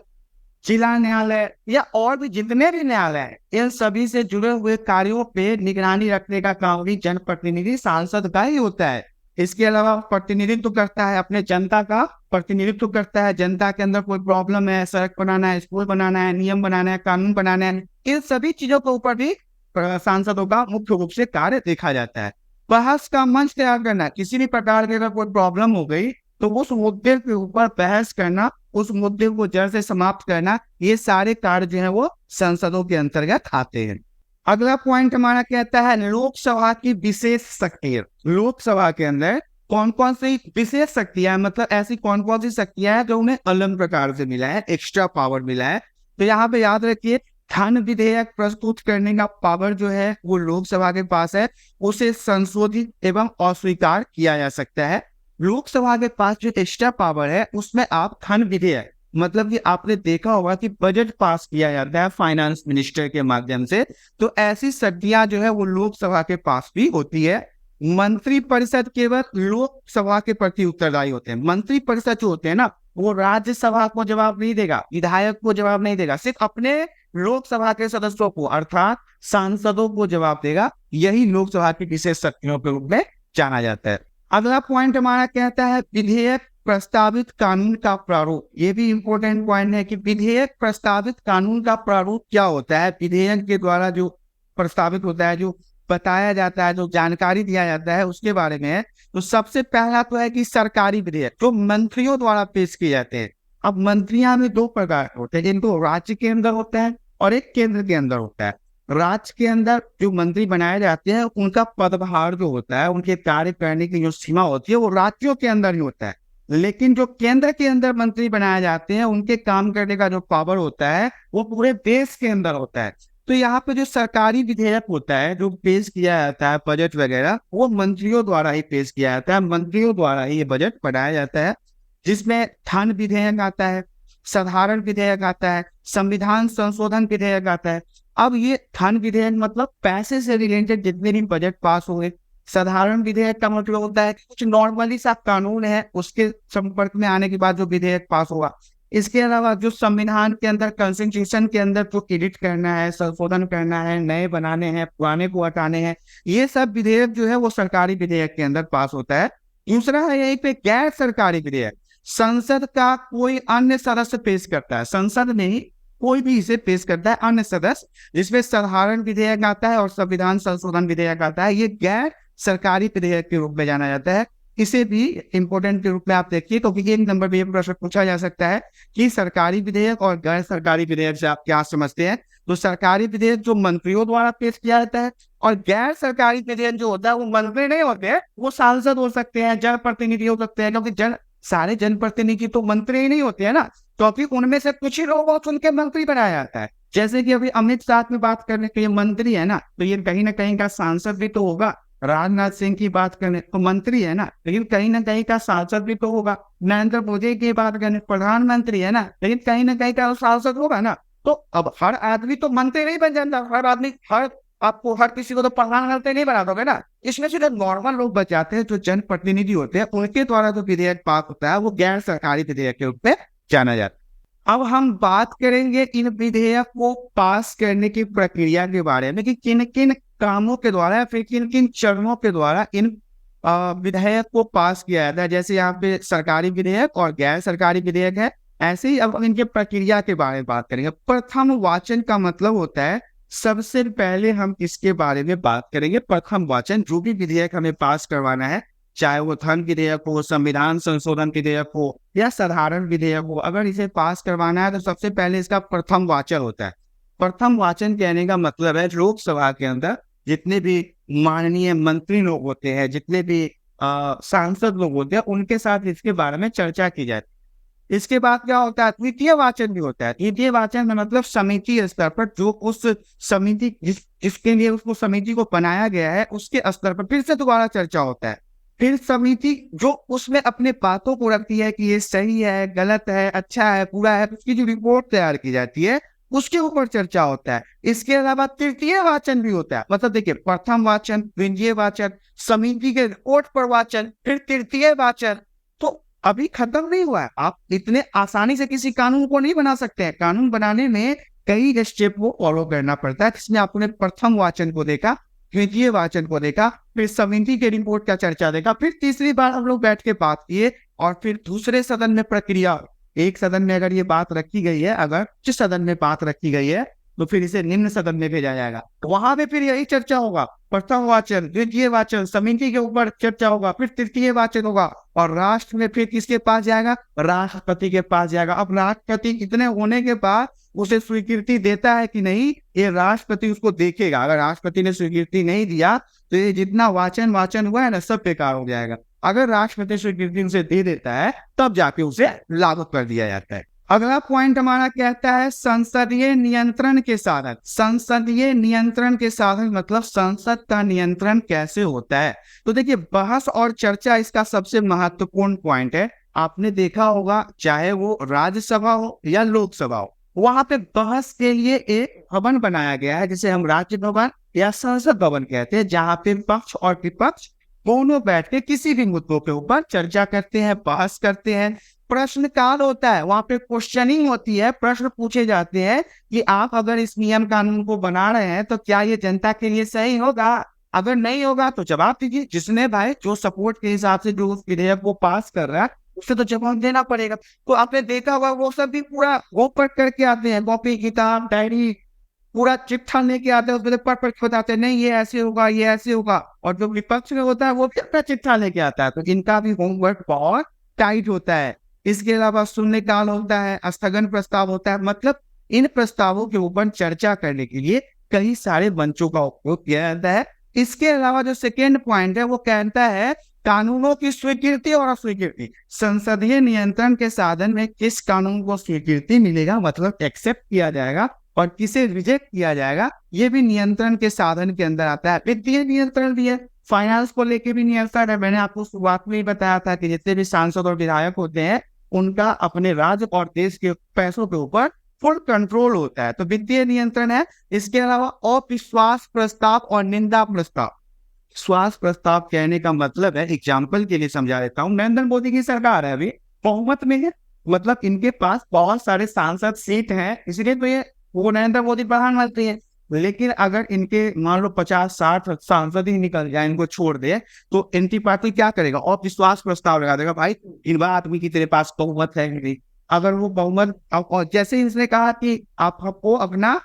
जिला न्यायालय या और भी जितने भी न्यायालय हैं, इन सभी से जुड़े हुए कार्यों पे निगरानी रखने का काम भी जनप्रतिनिधि सांसद का ही होता है। इसके अलावा प्रतिनिधित्व करता है, अपने जनता का प्रतिनिधित्व करता है। जनता के अंदर कोई प्रॉब्लम है, सड़क बनाना है, स्कूल बनाना है, नियम बनाना है, कानून बनाना है, इन सभी चीजों के ऊपर भी सांसदों का मुख्य रूप से कार्य देखा जाता है। बहस का मंच तैयार करना, किसी भी प्रकार की अगर कोई प्रॉब्लम हो गई तो उस मुद्दे के ऊपर बहस करना, उस मुद्दे को जड़ से समाप्त करना, ये सारे कार्य जो है वो संसदों के अंतर्गत आते हैं। अगला पॉइंट हमारा कहता है लोकसभा की विशेष शक्तियां। लोकसभा के अंदर कौन कौन सी विशेष शक्तियां, मतलब ऐसी कौन कौन सी शक्तियां हैं जो उन्हें अलग प्रकार से मिला है, एक्स्ट्रा पावर मिला है। तो यहाँ पे याद रखिए, धन विधेयक प्रस्तुत करने का पावर जो है वो लोकसभा के पास है, उसे संशोधित एवं अस्वीकार किया जा सकता है। लोकसभा के पास जो एक्स्ट्रा पावर है उसमें आप धन विधेयक, मतलब कि आपने देखा होगा कि बजट पास किया जाता है फाइनेंस मिनिस्टर के माध्यम से, तो ऐसी शक्तियां जो है वो लोकसभा के पास भी होती है। मंत्रिपरिषद केवल लोकसभा के प्रति उत्तरदायी होते हैं। मंत्रिपरिषद जो होते हैं ना, वो राज्यसभा को जवाब नहीं देगा, विधायक को जवाब नहीं देगा, सिर्फ अपने लोकसभा के सदस्यों को अर्थात सांसदों को जवाब देगा। यही लोकसभा की विशेष शक्तियों के रूप में जाना जाता है। अगला पॉइंट हमारा कहता है विधेयक प्रस्तावित कानून का प्रारूप। ये भी इंपॉर्टेंट पॉइंट है कि विधेयक प्रस्तावित कानून का प्रारूप क्या होता है। विधेयक के द्वारा जो प्रस्तावित होता है, जो बताया जाता है, जो जानकारी दिया जाता है उसके बारे में है। तो सबसे पहला तो है कि सरकारी विधेयक जो मंत्रियों द्वारा पेश किए जाते हैं। अब मंत्रियां में दो प्रकार के होते हैं, जिनको राज्य के अंदर होता है और एक केंद्र के अंदर होता है। राज्य के अंदर जो मंत्री बनाए जाते हैं उनका पदभार जो होता है, उनके कार्य करने की जो सीमा होती है वो राज्यों के अंदर ही होता है। लेकिन जो केंद्र के अंदर मंत्री बनाए जाते हैं उनके काम करने का जो पावर होता है वो पूरे देश के अंदर होता है। तो यहाँ पे जो सरकारी विधेयक होता है जो पेश किया जाता है, बजट वगैरह, वो मंत्रियों द्वारा ही पेश किया जाता है, मंत्रियों द्वारा ही ये बजट बनाया जाता है, जिसमें धन विधेयक आता है, साधारण विधेयक आता है, संविधान संशोधन विधेयक आता है। अब ये धन विधेयक मतलब पैसे से रिलेटेड जितने भी बजट पास हुए। साधारण विधेयक का मतलब होता है कि कुछ नॉर्मली सा कानून है, उसके संपर्क में आने के बाद जो विधेयक पास होगा। इसके अलावा जो संविधान के अंदर, कॉन्स्टिट्यूशन के अंदर जो एडिट करना है, संशोधन करना है, नए बनाने हैं, पुराने को हटाने हैं, ये सब विधेयक जो है वो सरकारी विधेयक के अंदर पास होता है। दूसरा है यही पे गैर सरकारी विधेयक। संसद का कोई अन्य सदस्य पेश करता है, संसद नहीं कोई भी इसे पेश करता है, अन्य सदस्य, जिसमें साधारण विधेयक आता है और संविधान संशोधन विधेयक आता है। ये गैर सरकारी विधेयक के रूप में जाना जाता है। इसे भी इंपोर्टेंट के रूप में आप देखिए, क्योंकि एक नंबर पे प्रश्न पूछा जा सकता है कि सरकारी विधेयक और गैर सरकारी विधेयक से आप क्या समझते हैं। तो सरकारी विधेयक जो मंत्रियों द्वारा पेश किया जाता है, और गैर सरकारी विधेयक जो होता है वो मंत्री नहीं होते हैं, वो सांसद हो सकते हैं, जनप्रतिनिधि हो सकते हैं, क्योंकि सारे जनप्रतिनिधि तो मंत्री ही नहीं होते हैं ना, क्योंकि उनमें से कुछ ही लोगों को चुन के मंत्री बनाया जाता है। जैसे कि अभी अमित शाह में बात करने के लिए मंत्री है ना, तो ये कहीं ना कहीं का सांसद भी तो होगा। राजनाथ सिंह की बात करें तो मंत्री है ना, लेकिन कहीं ना कहीं का सांसद भी तो होगा। नरेंद्र मोदी की बात करें, प्रधानमंत्री है ना, लेकिन कहीं ना कहीं का सांसद होगा ना। तो अब हर आदमी तो मंत्री नहीं बन जाता, हर आदमी आपको हर किसी को तो प्रधानमंत्री नहीं बना दोगे ना। इसमें से नॉर्मल लोग बच जाते हैं, जो जनप्रतिनिधि होते हैं, उनके द्वारा जो विधेयक पास होता है वो गैर सरकारी विधेयक के रूप में जाना जाता है। अब हम बात करेंगे इन विधेयक को पास करने की प्रक्रिया के बारे में कि किन किन कामों के द्वारा या फिर किन किन चरणों के द्वारा इन विधेयक को पास किया जाता है। जैसे यहाँ पे सरकारी विधेयक और गैर सरकारी विधेयक है, ऐसे ही अब इनके प्रक्रिया के बारे में बात करेंगे। प्रथम वाचन का मतलब होता है, सबसे पहले हम इसके बारे में बात करेंगे। प्रथम वाचन, जो भी विधेयक हमें पास करवाना है, चाहे वो धन विधेयक हो, संविधान संशोधन विधेयक हो या साधारण विधेयक हो, अगर इसे पास करवाना है तो सबसे पहले इसका प्रथम वाचन होता है। प्रथम वाचन कहने का मतलब है लोकसभा के अंदर जितने भी माननीय मंत्री लोग होते हैं, जितने भी सांसद लोग होते हैं, उनके साथ इसके बारे में चर्चा की जाती है। इसके बाद क्या होता है, द्वितीय वाचन भी होता है। द्वितीय वाचन का मतलब समिति स्तर पर जो उस समिति जिसके लिए उसको समिति को बनाया गया है उसके स्तर पर फिर से दोबारा चर्चा होता है। फिर समिति जो उसमें अपने बातों को रखती है कि ये सही है, गलत है, अच्छा है, बुरा है, उसकी जो रिपोर्ट तैयार की जाती है उसके ऊपर चर्चा होता है। इसके अलावा तृतीय वाचन भी होता है। मतलब देखिए, प्रथम वाचन, द्वितीय वाचन, समिति के रिपोर्ट पर वाचन, फिर तृतीय वाचन। तो अभी खत्म नहीं हुआ है। आप इतने आसानी से किसी कानून को नहीं बना सकते हैं। कानून बनाने में कई स्टेप को फॉलो करना पड़ता है, जिसमें आपने प्रथम वाचन को देखा, द्वितीय वाचन को देखा, फिर समिति के रिपोर्ट का चर्चा देखा, फिर तीसरी बार हम लोग बैठ के बात किए, और फिर दूसरे सदन में प्रक्रिया। एक सदन में अगर ये बात रखी गई है, अगर जिस सदन में बात रखी गई है तो फिर इसे निम्न सदन में भेजा जाएगा, वहां पे फिर यही चर्चा होगा, प्रथम वाचन, द्वितीय वाचन, समिति के ऊपर चर्चा होगा, फिर तृतीय वाचन होगा, और राष्ट्र में फिर किसके पास जाएगा, राष्ट्रपति के पास जाएगा। अब राष्ट्रपति इतने होने के बाद उसे स्वीकृति देता है कि नहीं, ये राष्ट्रपति उसको देखेगा। अगर राष्ट्रपति ने स्वीकृति नहीं दिया तो ये जितना वाचन हुआ है ना, सब बेकार हो जाएगा। अगर राष्ट्रपति स्वीकृति उसे दे देता है तब जाके उसे लागू कर दिया जाता है। अगला पॉइंट हमारा कहता है संसदीय नियंत्रण के साधन। संसदीय नियंत्रण के साधन मतलब संसद का नियंत्रण कैसे होता है। तो देखिए, बहस और चर्चा इसका सबसे महत्वपूर्ण पॉइंट है। आपने देखा होगा, चाहे वो राज्यसभा हो या लोकसभा हो, वहां पे बहस के लिए एक भवन बनाया गया है, जिसे हम राज्य भवन या संसद भवन कहते हैं, जहां पे पक्ष और विपक्ष दोनों बैठ के किसी भी मुद्दों के ऊपर चर्चा करते हैं, बहस करते हैं। प्रश्न काल होता है, वहां पे क्वेश्चनिंग होती है, प्रश्न पूछे जाते हैं कि आप अगर इस नियम कानून को बना रहे हैं तो क्या ये जनता के लिए सही होगा, अगर नहीं होगा तो जवाब दीजिए। जिसने भाई जो सपोर्ट के हिसाब से जो उस विधेयक को पास कर रहा है उसे तो जवाब देना पड़ेगा। तो आपने देखा होगा, वो सब भी पूरा वो पढ़ करके आते हैं, कॉपी किताब डायरी पूरा चिट्ठा लेके आते हैं, उसमें पढ़ के बताते हैं नहीं ये ऐसे होगा, ये ऐसे होगा। और जो विपक्ष में होता है वो भी अपना चिट्ठा लेके आता है, तो इनका भी होमवर्क बहुत टाइट होता है। इसके अलावा शून्यकाल होता है, स्थगन प्रस्ताव होता है, मतलब इन प्रस्तावों के ऊपर चर्चा करने के लिए कई सारे मंचों का उपयोग किया जाता है। इसके अलावा जो सेकेंड पॉइंट है वो कहता है कानूनों की स्वीकृति और अस्वीकृति। संसदीय नियंत्रण के साधन में किस कानून को स्वीकृति मिलेगा, मतलब एक्सेप्ट किया जाएगा, और किसे रिजेक्ट किया जाएगा, ये भी नियंत्रण के साधन के अंदर आता है। वित्तीय नियंत्रण भी है, फाइनेंस को लेके भी नियंत्रण है। मैंने आपको शुरुआत में ही बताया था कि जितने भी सांसद और विधायक होते हैं उनका अपने राज्य और देश के पैसों के ऊपर फुल कंट्रोल होता है, तो वित्तीय नियंत्रण है। इसके अलावा अविश्वास प्रस्ताव और निंदा प्रस्ताव। विश्वास प्रस्ताव कहने का मतलब है, एग्जाम्पल के लिए समझा देता हूँ, नरेंद्र मोदी की सरकार है, अभी बहुमत में है, मतलब इनके पास बहुत सारे सांसद सीट हैं, इसलिए तो ये वो नरेंद्र मोदी प्रधानमंत्री है। लेकिन अगर इनके मान लो 50-60 सांसद ही निकल जाए, इनको छोड़ दे, तो इनकी पार्टी क्या करेगा, और विश्वास प्रस्ताव लगा देगा, भाई इन आदमी की तेरे पास बहुमत है नहीं। अगर वो बहुमत, और जैसे इसने कहा कि आपको अपना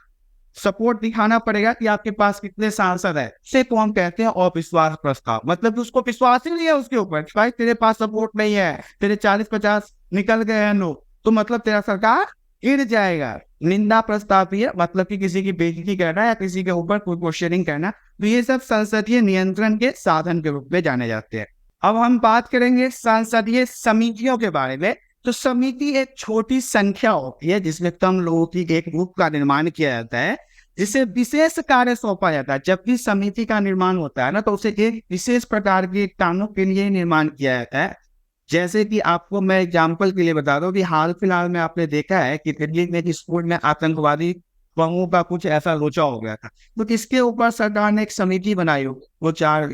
सपोर्ट दिखाना पड़ेगा कि आपके पास कितने सांसद है, से तो हम कहते हैं अविश्वास प्रस्ताव, मतलब उसको विश्वास ही नहीं है उसके ऊपर, भाई तेरे पास सपोर्ट नहीं है, तेरे 40-50 निकल गए हैं लोग, तो मतलब तेरा सरकार गिर जाएगा। निंदा प्रस्ताव भी है, मतलब कि किसी की बेइज्जती करना या किसी के ऊपर कोई क्वेश्चनिंग करना, तो ये सब संसदीय नियंत्रण के साधन के रूप में जाने जाते हैं। अब हम बात करेंगे संसदीय समितियों के बारे में। तो समिति एक छोटी संख्या होती है जिसमें कम लोगों की एक ग्रुप का निर्माण किया जाता है, जिसे विशेष कार्य सौंपा जाता है। जब भी समिति का निर्माण होता है ना, तो उसे एक विशेष प्रकार के कामों के लिए निर्माण किया जाता है। जैसे कि आपको मैं एग्जाम्पल के लिए बता दूं कि हाल फिलहाल में आपने देखा है कि दिल्ली में स्कूल में आतंकवादी बमों का कुछ ऐसा लोचा हो गया था, तो इसके ऊपर सरकार ने एक समिति बनाई हो, वो 4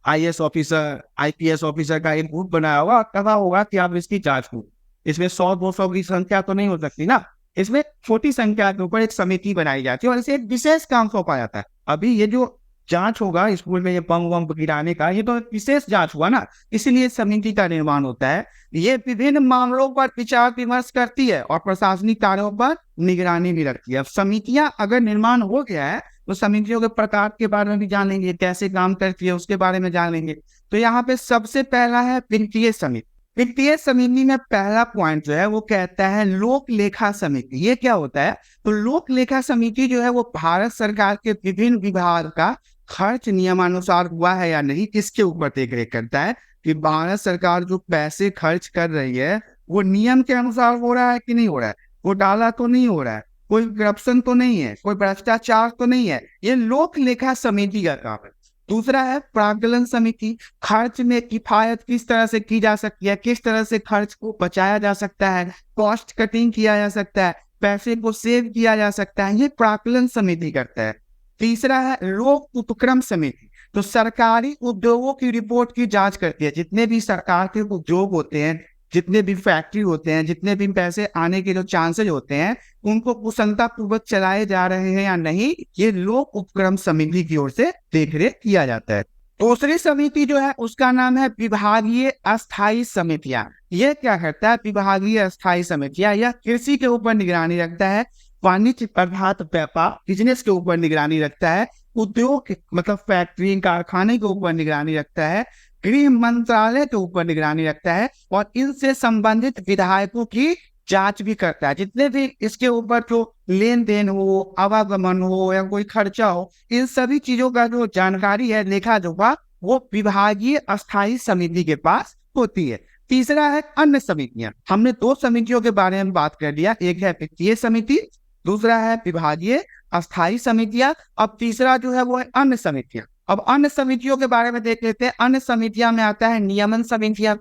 IAS ऑफिसर IPS ऑफिसर का एक ग्रुप बनाया होगा, कहा होगा कि आप इसकी जांच करो। इसमें 100-200 की संख्या तो नहीं हो सकती ना, इसमें छोटी संख्या के ऊपर एक समिति बनाई जाती है और इसे एक विशेष काम सौंपा जाता है। अभी ये जो जांच होगा स्कूल में ये बम गिराने का, ये तो विशेष जांच हुआ ना, इसीलिए समिति का निर्माण होता है। ये विभिन्न मामलों पर विचार विमर्श करती है और प्रशासनिक कार्यों पर निगरानी भी रखती है। अब समितियां अगर निर्माण हो गया है तो समितियों के प्रकार के बारे में भी जानेंगे, कैसे काम करती है उसके बारे में जानेंगे। तो यहाँ पे सबसे पहला है वित्तीय समिति। वित्तीय समिति में पहला पॉइंट जो है वो कहता है लोक लेखा समिति। ये क्या होता है, तो लोक लेखा समिति जो है वो भारत सरकार के विभिन्न विभाग का खर्च नियमानुसार हुआ है या नहीं, इसके ऊपर देखरेख करता है कि भारत सरकार जो पैसे खर्च कर रही है वो नियम के अनुसार हो रहा है कि नहीं हो रहा है, घोटाला तो नहीं हो रहा है, कोई करप्शन तो नहीं है, कोई भ्रष्टाचार तो नहीं है। ये लोक लेखा समिति का काम है। दूसरा है प्राक्कलन समिति। खर्च में किफायत किस तरह से की जा सकती है, किस तरह से खर्च को बचाया जा सकता है, कॉस्ट कटिंग किया जा सकता है, पैसे को सेव किया जा सकता है, ये प्राक्कलन समिति करता है। तीसरा है लोक उपक्रम समिति। तो सरकारी उद्योगों की रिपोर्ट की जांच करती है। जितने भी सरकार के उद्योग होते हैं, जितने भी फैक्ट्री होते हैं, जितने भी पैसे आने के जो चांसेस होते हैं, उनको कुशलता पूर्वक चलाए जा रहे हैं या नहीं, ये लोक उपक्रम समिति की ओर से देखरेख किया जाता है। दूसरी समिति जो है उसका नाम है विभागीय अस्थायी समितियां। ये क्या करता है, विभागीय अस्थायी समितियां, यह कृषि के ऊपर निगरानी रखता है। वाणिज्य अर्थात व्यापार बिजनेस के ऊपर निगरानी रखता है, उद्योग मतलब फैक्ट्री कारखाने के ऊपर निगरानी रखता है, गृह मंत्रालय के ऊपर निगरानी रखता है और इनसे संबंधित विधायकों की जांच भी करता है। जितने भी इसके ऊपर जो लेन देन हो, आवागमन हो या कोई खर्चा हो, इन सभी चीजों का जो जानकारी है, लेखा जोखा, वो विभागीय अस्थायी समिति के पास होती है। तीसरा है अन्य समितियां। हमने दो समितियों के बारे में बात कर लिया, एक है वित्तीय समिति, दूसरा है विभागीय अस्थायी समितियां। अब तीसरा जो है वो है अन्य समितियां। अब अन्य समितियों के बारे में देख लेते हैं। अन्य समितियां में आता है नियमन समितियां,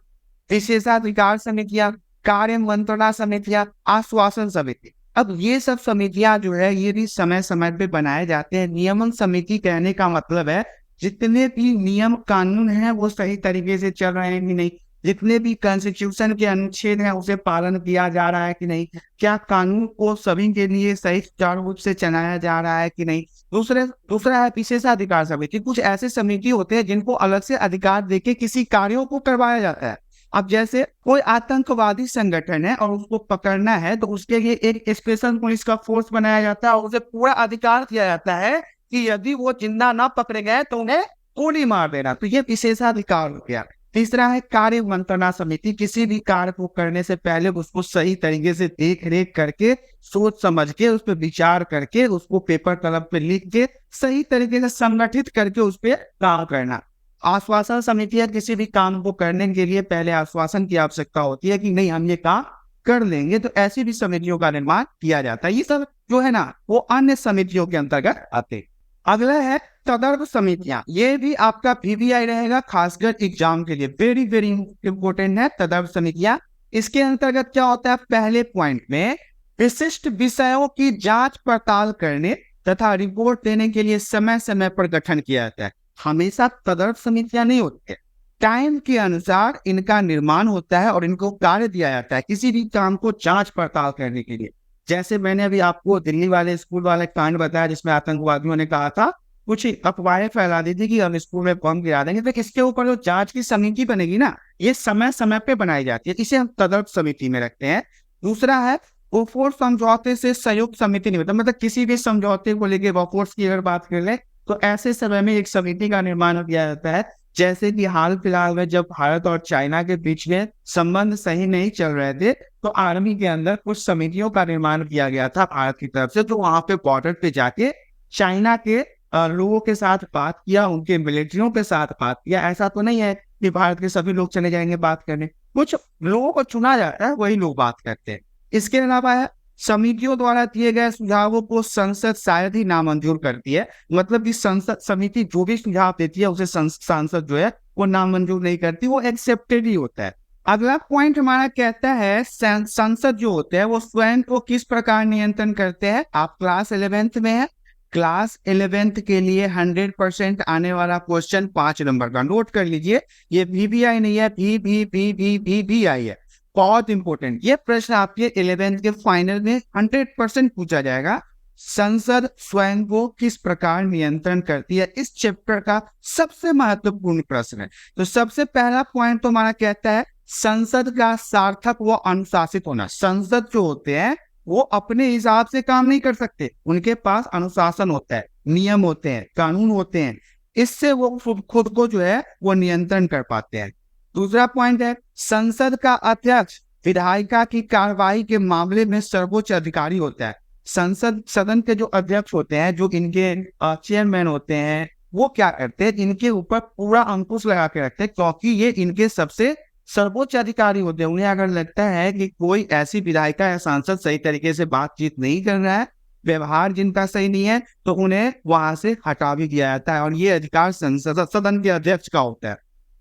विशेषाधिकार समितियां, कार्य मंत्रणा समितियां, आश्वासन समिति। अब ये सब समितियां जो है ये भी समय समय पे बनाए जाते हैं। नियमन समिति कहने का मतलब है जितने भी नियम कानून हैं वो सही तरीके से चल रहे हैं कि नहीं, जितने भी कॉन्स्टिट्यूशन के अनुच्छेद हैं उसे पालन किया जा रहा है कि नहीं, क्या कानून को सभी के लिए सही सुचारू रूप से चलाया जा रहा है कि नहीं। दूसरा है विशेषाधिकार समिति। कुछ ऐसे समिति होते हैं जिनको अलग से अधिकार देके किसी कार्यों को करवाया जाता है। अब जैसे कोई आतंकवादी संगठन है और उसको पकड़ना है तो उसके लिए एक स्पेशल पुलिस का फोर्स बनाया जाता है और उसे पूरा अधिकार दिया जाता है कि यदि वो जिंदा ना पकड़े गए तो उन्हें गोली मार देना। तो ये विशेषाधिकार हो गया। तीसरा है कार्य मंत्रणा समिति। किसी भी कार्य को करने से पहले उसको सही तरीके से देख रेख करके, सोच समझ के, उस पर विचार करके, उसको पेपर कलम पे लिख के सही तरीके से संगठित करके उस पर काम करना। आश्वासन समिति है, किसी भी काम को करने के लिए पहले आश्वासन की आवश्यकता होती है कि नहीं हम ये काम कर लेंगे, तो ऐसी भी समितियों का निर्माण किया जाता है। ये सब जो है ना वो अन्य समितियों के अंतर्गत आते हैं। अगला है तदर्थ समितियां। ये भी आपका पीबीआई रहेगा, खासकर एग्जाम के लिए वेरी वेरी इंपोर्टेंट है तदर्थ समितियां। इसके अंतर्गत क्या होता है, पहले पॉइंट में विशिष्ट विषयों की जांच पड़ताल करने तथा रिपोर्ट देने के लिए समय समय पर गठन किया जाता है। हमेशा तदर्थ समितियां नहीं होती है, टाइम के अनुसार इनका निर्माण होता है और इनको कार्य दिया जाता है किसी भी काम को जांच पड़ताल करने के लिए। जैसे मैंने अभी आपको दिल्ली वाले स्कूल वाले कांड बताया जिसमें आतंकवादियों ने कहा था, कुछ अफवाहें फैला दी थी कि हम स्कूल में बम गिरा देंगे, तो इसके ऊपर जो जांच की समिति बनेगी ना, ये समय समय पे बनाई जाती है, इसे हम तदर्थ समिति में रखते हैं। दूसरा है बोफोर्स समझौते से संयुक्त समिति नहीं होता, मतलब किसी भी समझौते को लेके बोफोर्स की अगर बात कर ले तो ऐसे समय में एक समिति का निर्माण किया जाता है। जैसे कि हाल फिलहाल में जब भारत और चाइना के बीच में संबंध सही नहीं चल रहे थे तो आर्मी के अंदर कुछ समितियों का निर्माण किया गया था भारत की तरफ से, तो वहां पे बॉर्डर पे जाके चाइना के लोगों के साथ बात किया, उनके मिलिट्रियों के साथ बात किया। ऐसा तो नहीं है कि भारत के सभी लोग चले जाएंगे बात करने, कुछ लोगों को चुना जाता है, वही लोग बात करते हैं। इसके अलावा है समितियों द्वारा दिए गए सुझावों को संसद शायद ही नामंजूर करती है, मतलब कि संसद समिति जो भी सुझाव देती है उसे संसद जो है वो नामंजूर नहीं करती, वो एक्सेप्टेड ही होता है। अगला पॉइंट हमारा कहता है संसद जो होते हैं वो स्वयं को किस प्रकार नियंत्रण करते हैं। आप क्लास 11th में है, क्लास 11th के लिए 100% आने वाला क्वेश्चन 5 नंबर का नोट कर लीजिए। ये VBI नहीं है, VBI है, बहुत इंपॉर्टेंट। ये प्रश्न आपके 11th के फाइनल में 100% पूछा जाएगा। संसद स्वयं को किस प्रकार नियंत्रण करती है, इस चैप्टर का सबसे महत्वपूर्ण प्रश्न है। तो सबसे पहला पॉइंट तो हमारा कहता है संसद का सार्थक व अनुशासित होना। संसद जो होते हैं वो अपने हिसाब से काम नहीं कर सकते, उनके पास अनुशासन होता है, नियम होते हैं, कानून होते हैं, इससे वो खुद को जो है वो नियंत्रण कर पाते हैं। दूसरा पॉइंट है संसद का अध्यक्ष विधायिका की कार्रवाई के मामले में सर्वोच्च अधिकारी होता है। संसद सदन के जो अध्यक्ष होते हैं, जो इनके चेयरमैन होते हैं, वो क्या करते हैं, इनके ऊपर पूरा अंकुश लगा के रखते हैं, क्योंकि ये इनके सबसे सर्वोच्च अधिकारी होते हैं। उन्हें अगर लगता है कि कोई ऐसी विधायिका या सांसद सही तरीके से बातचीत नहीं कर रहा है, व्यवहार जिनका सही नहीं है, तो उन्हें वहां से हटा भी दिया जाता है और ये अधिकार संसद सदन के अध्यक्ष का होता है।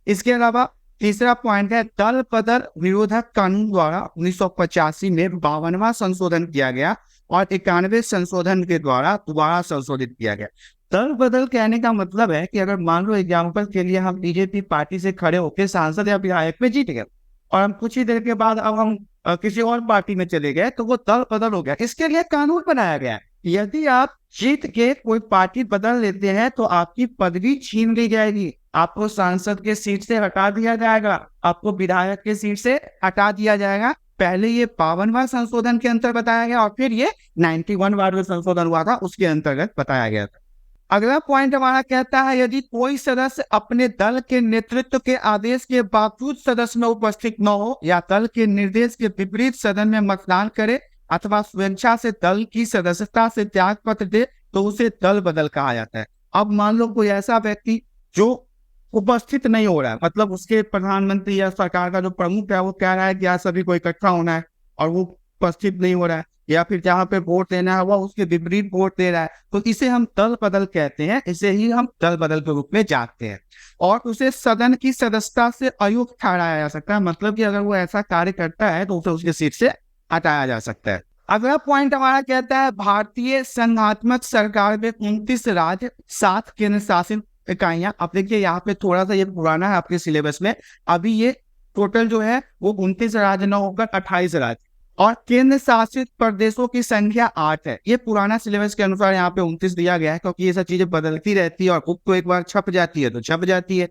इसके अलावा तीसरा पॉइंट है दल बदल विरोधक कानून द्वारा 1985 में 52वां संशोधन किया गया और 91 संशोधन के द्वारा दोबारा संशोधित किया गया। दल बदल कहने का मतलब है कि अगर मान लो एग्जाम्पल के लिए हम बीजेपी पार्टी से खड़े होकर सांसद या विधायक में जीत गए और हम कुछ ही देर के बाद अब हम किसी और पार्टी में चले गए, तो वो दल बदल हो गया। इसके लिए कानून बनाया गया है, यदि आप जीत के कोई पार्टी बदल लेते हैं तो आपकी पदवी छीन ली जाएगी, आपको सांसद के सीट से हटा दिया जाएगा, आपको विधायक के सीट से हटा दिया जाएगा। पहले ये 52वां संशोधन के अंतर्गत बताया गया और फिर ये 91वां जो संशोधन हुआ था उसके अंतर्गत बताया गया था। अगला पॉइंट हमारा कहता है यदि कोई सदस्य अपने दल के नेतृत्व के आदेश के बावजूद सदस्य में उपस्थित न हो या दल के निर्देश के विपरीत सदन में मतदान करे अथवा स्वेच्छा से दल की सदस्यता से त्याग पत्र दे तो उसे दल बदल कहा जाता है। अब मान लो कोई ऐसा व्यक्ति जो उपस्थित नहीं हो रहा है, मतलब उसके प्रधानमंत्री या सरकार का जो प्रमुख है वो कह रहा है कि आज सभी को इकट्ठा होना है और वो उपस्थित नहीं हो रहा है, या फिर जहाँ पे वोट देना है वह उसके विपरीत वोट दे रहा है, तो इसे हम दल बदल कहते हैं। इसे ही हम दल बदल के रूप में जानते हैं और उसे सदन की सदस्यता से अयोग्य ठहराया जा सकता है। मतलब कि अगर वो ऐसा कार्य करता है तो उसे उसकी सीट से हटाया जा सकता है। अगला पॉइंट हमारा कहता है भारतीय संघात्मक सरकार में 29 राज्य 7 केंद्र शासित इकाइयां। अब देखिए यहाँ पे थोड़ा सा ये पुराना है आपके सिलेबस में, अभी ये टोटल जो है वो 29 राज्य न होकर 28 राज्य और केंद्र शासित प्रदेशों की संख्या 8 है। ये पुराना सिलेबस के अनुसार यहाँ पे 29 दिया गया है क्योंकि ये सब चीजें बदलती रहती है और बुक तो एक बार छप जाती है तो छप जाती है।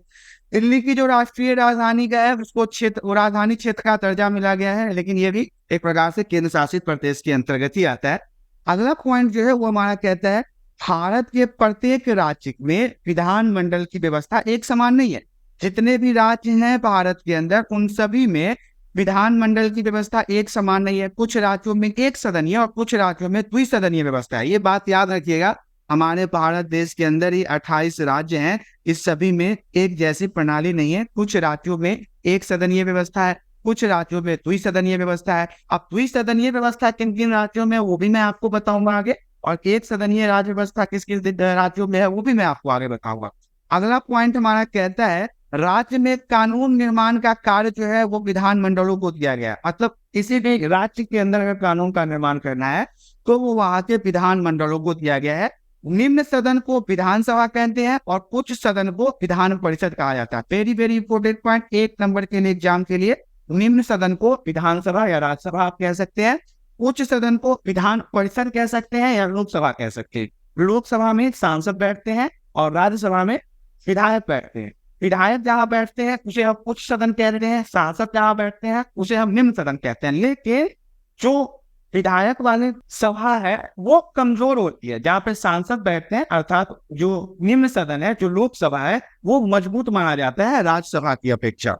दिल्ली की जो राष्ट्रीय राजधानी का है उसको राजधानी क्षेत्र का दर्जा मिला गया है, लेकिन ये भी एक प्रकार से केंद्र शासित प्रदेश के अंतर्गत ही आता है। अगला पॉइंट जो है वो हमारा कहता है भारत के प्रत्येक राज्य में विधानमंडल की व्यवस्था एक समान नहीं है। जितने भी राज्य हैं भारत के अंदर उन सभी में विधानमंडल की व्यवस्था एक समान नहीं है। कुछ राज्यों में एक सदनीय और कुछ राज्यों में द्विसदनीय व्यवस्था है। ये बात याद रखिएगा, हमारे भारत देश के अंदर ही 28 राज्य हैं, इस सभी में एक जैसी प्रणाली नहीं है। कुछ राज्यों में एक सदनीय व्यवस्था है, कुछ राज्यों में द्विसदनीय व्यवस्था है। अब द्विसदनीय व्यवस्था किन किन राज्यों में वो भी मैं आपको बताऊंगा आगे, और एक सदनीय राज्य व्यवस्था किस किस राज्यों में है वो भी मैं आपको आगे बताऊंगा। अगला पॉइंट हमारा कहता है राज्य में कानून निर्माण का कार्य जो है वो विधानमंडलों को दिया गया है। मतलब किसी भी राज्य के अंदर अगर कानून का निर्माण करना है तो वो वहां के विधानमंडलों को दिया गया है। निम्न सदन को विधानसभा कहते हैं और उच्च सदन को विधान परिषद कहा जाता है। Very very important point, 1 number के लिए एग्जाम के लिए निम्न सदन को विधानसभा या राज्यसभा आप कह सकते हैं, उच्च सदन को विधान परिषद कह सकते हैं या लोकसभा कह सकते हैं। लोकसभा में सांसद बैठते हैं और राज्यसभा में विधायक बैठते हैं। विधायक जहाँ बैठते हैं उसे हम उच्च सदन कहते हैं, सांसद जहाँ बैठते हैं उसे हम निम्न सदन कहते हैं। लेकिन जो विधायक वाली सभा है वो कमजोर होती है, जहाँ पे सांसद बैठते हैं अर्थात जो निम्न सदन है जो लोकसभा है वो मजबूत माना जाता है राज्यसभा की अपेक्षा।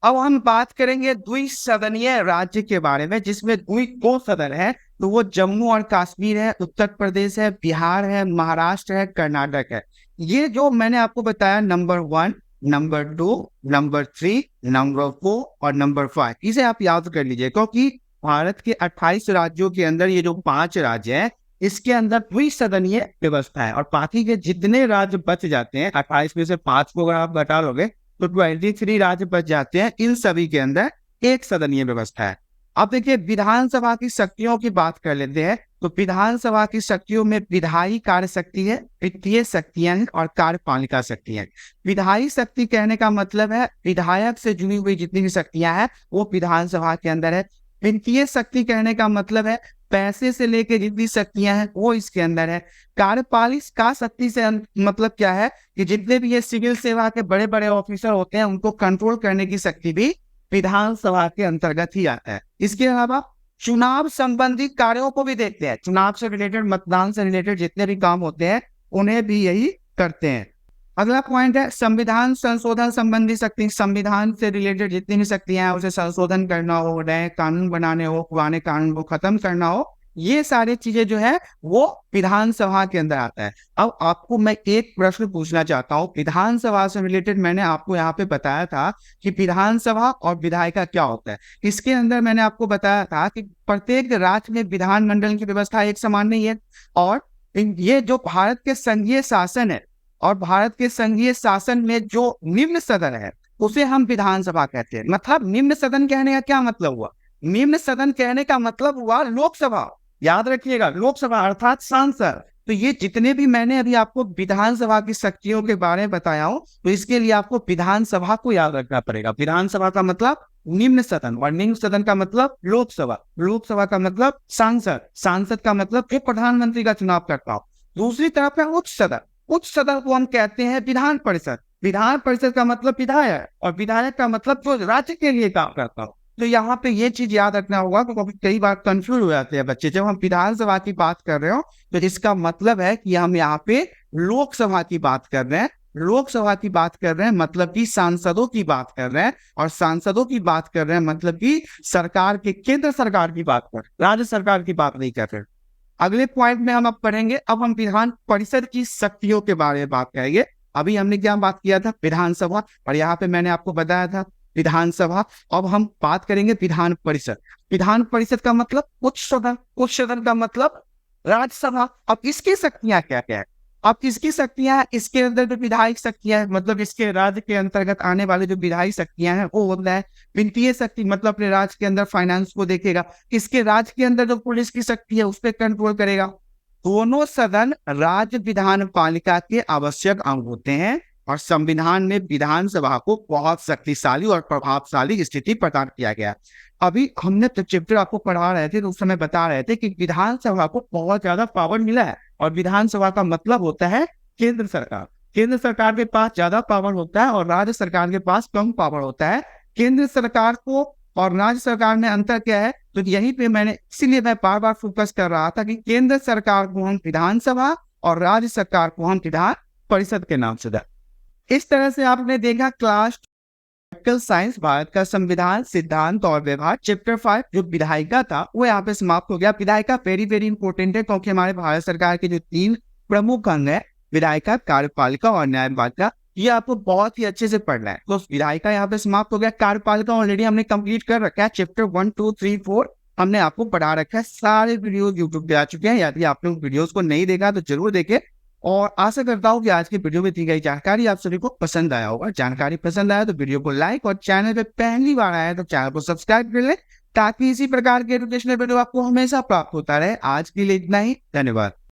अब हम बात करेंगे द्विसदनीय राज्य के बारे में, जिसमें दो सदन है, तो वो जम्मू और कश्मीर है, उत्तर प्रदेश है, बिहार है, महाराष्ट्र है, कर्नाटक है। ये जो मैंने आपको बताया नंबर 1, नंबर 2, नंबर 3, नंबर 4 और नंबर 5, इसे आप याद कर लीजिए क्योंकि भारत के 28 राज्यों के अंदर ये जो 5 राज्य हैं इसके अंदर द्विसदनीय व्यवस्था है और बाकी के जितने राज्य बच जाते हैं 28 में से 5 को अगर आप घटा लोगे तो 23 राज्य बच जाते हैं। इन सभी के अंदर एक सदनीय व्यवस्था है। अब देखिए विधानसभा की शक्तियों की बात कर लेते हैं। तो विधानसभा की शक्तियों में विधायी कार्य शक्ति है, वित्तीय शक्तियां हैं और कार्यपालिका शक्ति है। विधायी शक्ति कहने का मतलब है विधायक से जुड़ी हुई जितनी भी शक्तियां हैं वो विधानसभा के अंदर है। वित्तीय शक्ति कहने का मतलब है पैसे से लेकर जितनी शक्तियां हैं वो इसके अंदर है। कार्यपालिका शक्ति से मतलब क्या है कि जितने भी ये सिविल सेवा के बड़े बड़े ऑफिसर होते हैं उनको कंट्रोल करने की शक्ति भी विधानसभा के अंतर्गत ही आता है। इसके अलावा चुनाव संबंधी कार्यों को भी देखते हैं। चुनाव से रिलेटेड, मतदान से रिलेटेड जितने भी काम होते हैं उन्हें भी यही करते हैं। अगला पॉइंट है संविधान संशोधन संबंधी शक्ति। संविधान से रिलेटेड जितनी भी शक्तियां हैं उसे संशोधन करना हो, नए कानून बनाने हो, पुराने कानून को खत्म करना हो, ये सारी चीजें जो है वो विधानसभा के अंदर आता है। अब आपको मैं एक प्रश्न पूछना चाहता हूँ। विधानसभा से रिलेटेड मैंने आपको यहाँ पे बताया था कि विधानसभा और विधायिका क्या होता है। इसके अंदर मैंने आपको बताया था कि प्रत्येक राज्य में विधानमंडल की व्यवस्था एक समान नहीं है और ये जो भारत के संघीय शासन है और भारत के संघीय शासन में जो निम्न सदन है उसे हम विधानसभा कहते हैं। मतलब निम्न सदन कहने का क्या मतलब हुआ? निम्न सदन कहने का मतलब हुआ लोकसभा। याद रखिएगा, लोकसभा अर्थात सांसद। तो ये जितने भी मैंने अभी आपको विधानसभा की शक्तियों के बारे में बताया हूं तो इसके लिए आपको विधानसभा को याद रखना पड़ेगा। विधानसभा का मतलब निम्न सदन और निम्न सदन का मतलब लोकसभा, लोकसभा का मतलब सांसद, सांसद का मतलब जो प्रधानमंत्री का चुनाव करता हो। दूसरी तरफ है उच्च सदन। उच्च सदन को हम कहते हैं विधान परिषद। विधान परिषद का मतलब विधायक और विधायक का मतलब जो राज्य के लिए काम करता हो। तो यहाँ पे ये चीज याद रखना होगा, क्योंकि कई बार कंफ्यूज हो जाते हैं बच्चे। जब हम विधानसभा की बात कर रहे हो तो इसका मतलब है कि हम यहाँ पे लोकसभा की बात कर रहे हैं। लोकसभा की बात कर रहे हैं मतलब कि सांसदों की बात कर रहे हैं, और सांसदों की बात कर रहे हैं मतलब कि सरकार के, केंद्र सरकार की बात कर, राज्य सरकार की बात नहीं कर रहे। अगले पॉइंट में हम अब पढ़ेंगे, अब हम विधान परिषद की शक्तियों के बारे में बात करेंगे। अभी हमने क्या बात किया था, विधानसभा, और यहाँ पे मैंने आपको बताया था विधानसभा। अब हम बात करेंगे विधान परिषद। विधान परिषद का मतलब उच्च सदन, उच्च सदन का मतलब राज्यसभा। अब इसकी शक्तियां क्या क्या है? अब इसकी शक्तियां, इसके अंदर जो विधायक शक्तियां है, मतलब इसके राज्य के अंतर्गत आने वाले जो विधायी शक्तियां हैं वो होता है वित्तीय शक्ति, मतलब अपने राज्य के अंदर फाइनेंस को देखेगा। इसके राज्य के अंदर जो पुलिस की शक्ति है उस पर कंट्रोल करेगा। दोनों सदन राज्य विधान पालिका के आवश्यक अंग होते हैं, और संविधान में विधानसभा को बहुत शक्तिशाली और प्रभावशाली स्थिति प्रदान किया गया। अभी हमने तो चैप्टर आपको पढ़ा रहे थे तो उस समय बता रहे थे कि विधानसभा को बहुत ज्यादा पावर मिला है, और विधानसभा का मतलब होता है केंद्र सरकार। केंद्र सरकार के पास ज्यादा पावर होता है और राज्य सरकार के पास कम पावर होता है। केंद्र सरकार को और राज्य सरकार में अंतर क्या है, तो यहीं पे मैंने, इसीलिए मैं बार बार फोकस कर रहा था कि केंद्र सरकार को हम विधानसभा और राज्य सरकार को हम विधान परिषद के नाम से। इस तरह से आपने देखा क्लास पॉलिटिकल साइंस, भारत का संविधान, सिद्धांत और व्यवहार, चैप्टर 5 जो विधायिका था वो यहाँ पे समाप्त हो गया। विधायिका वेरी वेरी इंपॉर्टेंट है, क्योंकि हमारे भारत सरकार के जो 3 प्रमुख अंग है, विधायिका, कार्यपालिका और न्यायपालिका, ये आपको बहुत ही अच्छे से पढ़ना है। तो विधायिका यहाँ पे समाप्त हो गया। कार्यपालिका ऑलरेडी हमने कंप्लीट कर रखा है, चैप्टर 1, 2, 3, 4 हमने आपको पढ़ा रखा है। सारे वीडियो यूट्यूब पे आ चुके हैं, यदि आपने उन वीडियोस को नहीं देखा तो जरूर देखें। और आशा करता हूँ कि आज की वीडियो में दी गई जानकारी आप सभी को पसंद आया होगा। जानकारी पसंद आया तो वीडियो को लाइक, और चैनल पे पहली बार आया तो चैनल को सब्सक्राइब कर ले, ताकि इसी प्रकार के एजुकेशनल वीडियो आपको हमेशा प्राप्त होता रहे। आज के लिए इतना ही, धन्यवाद।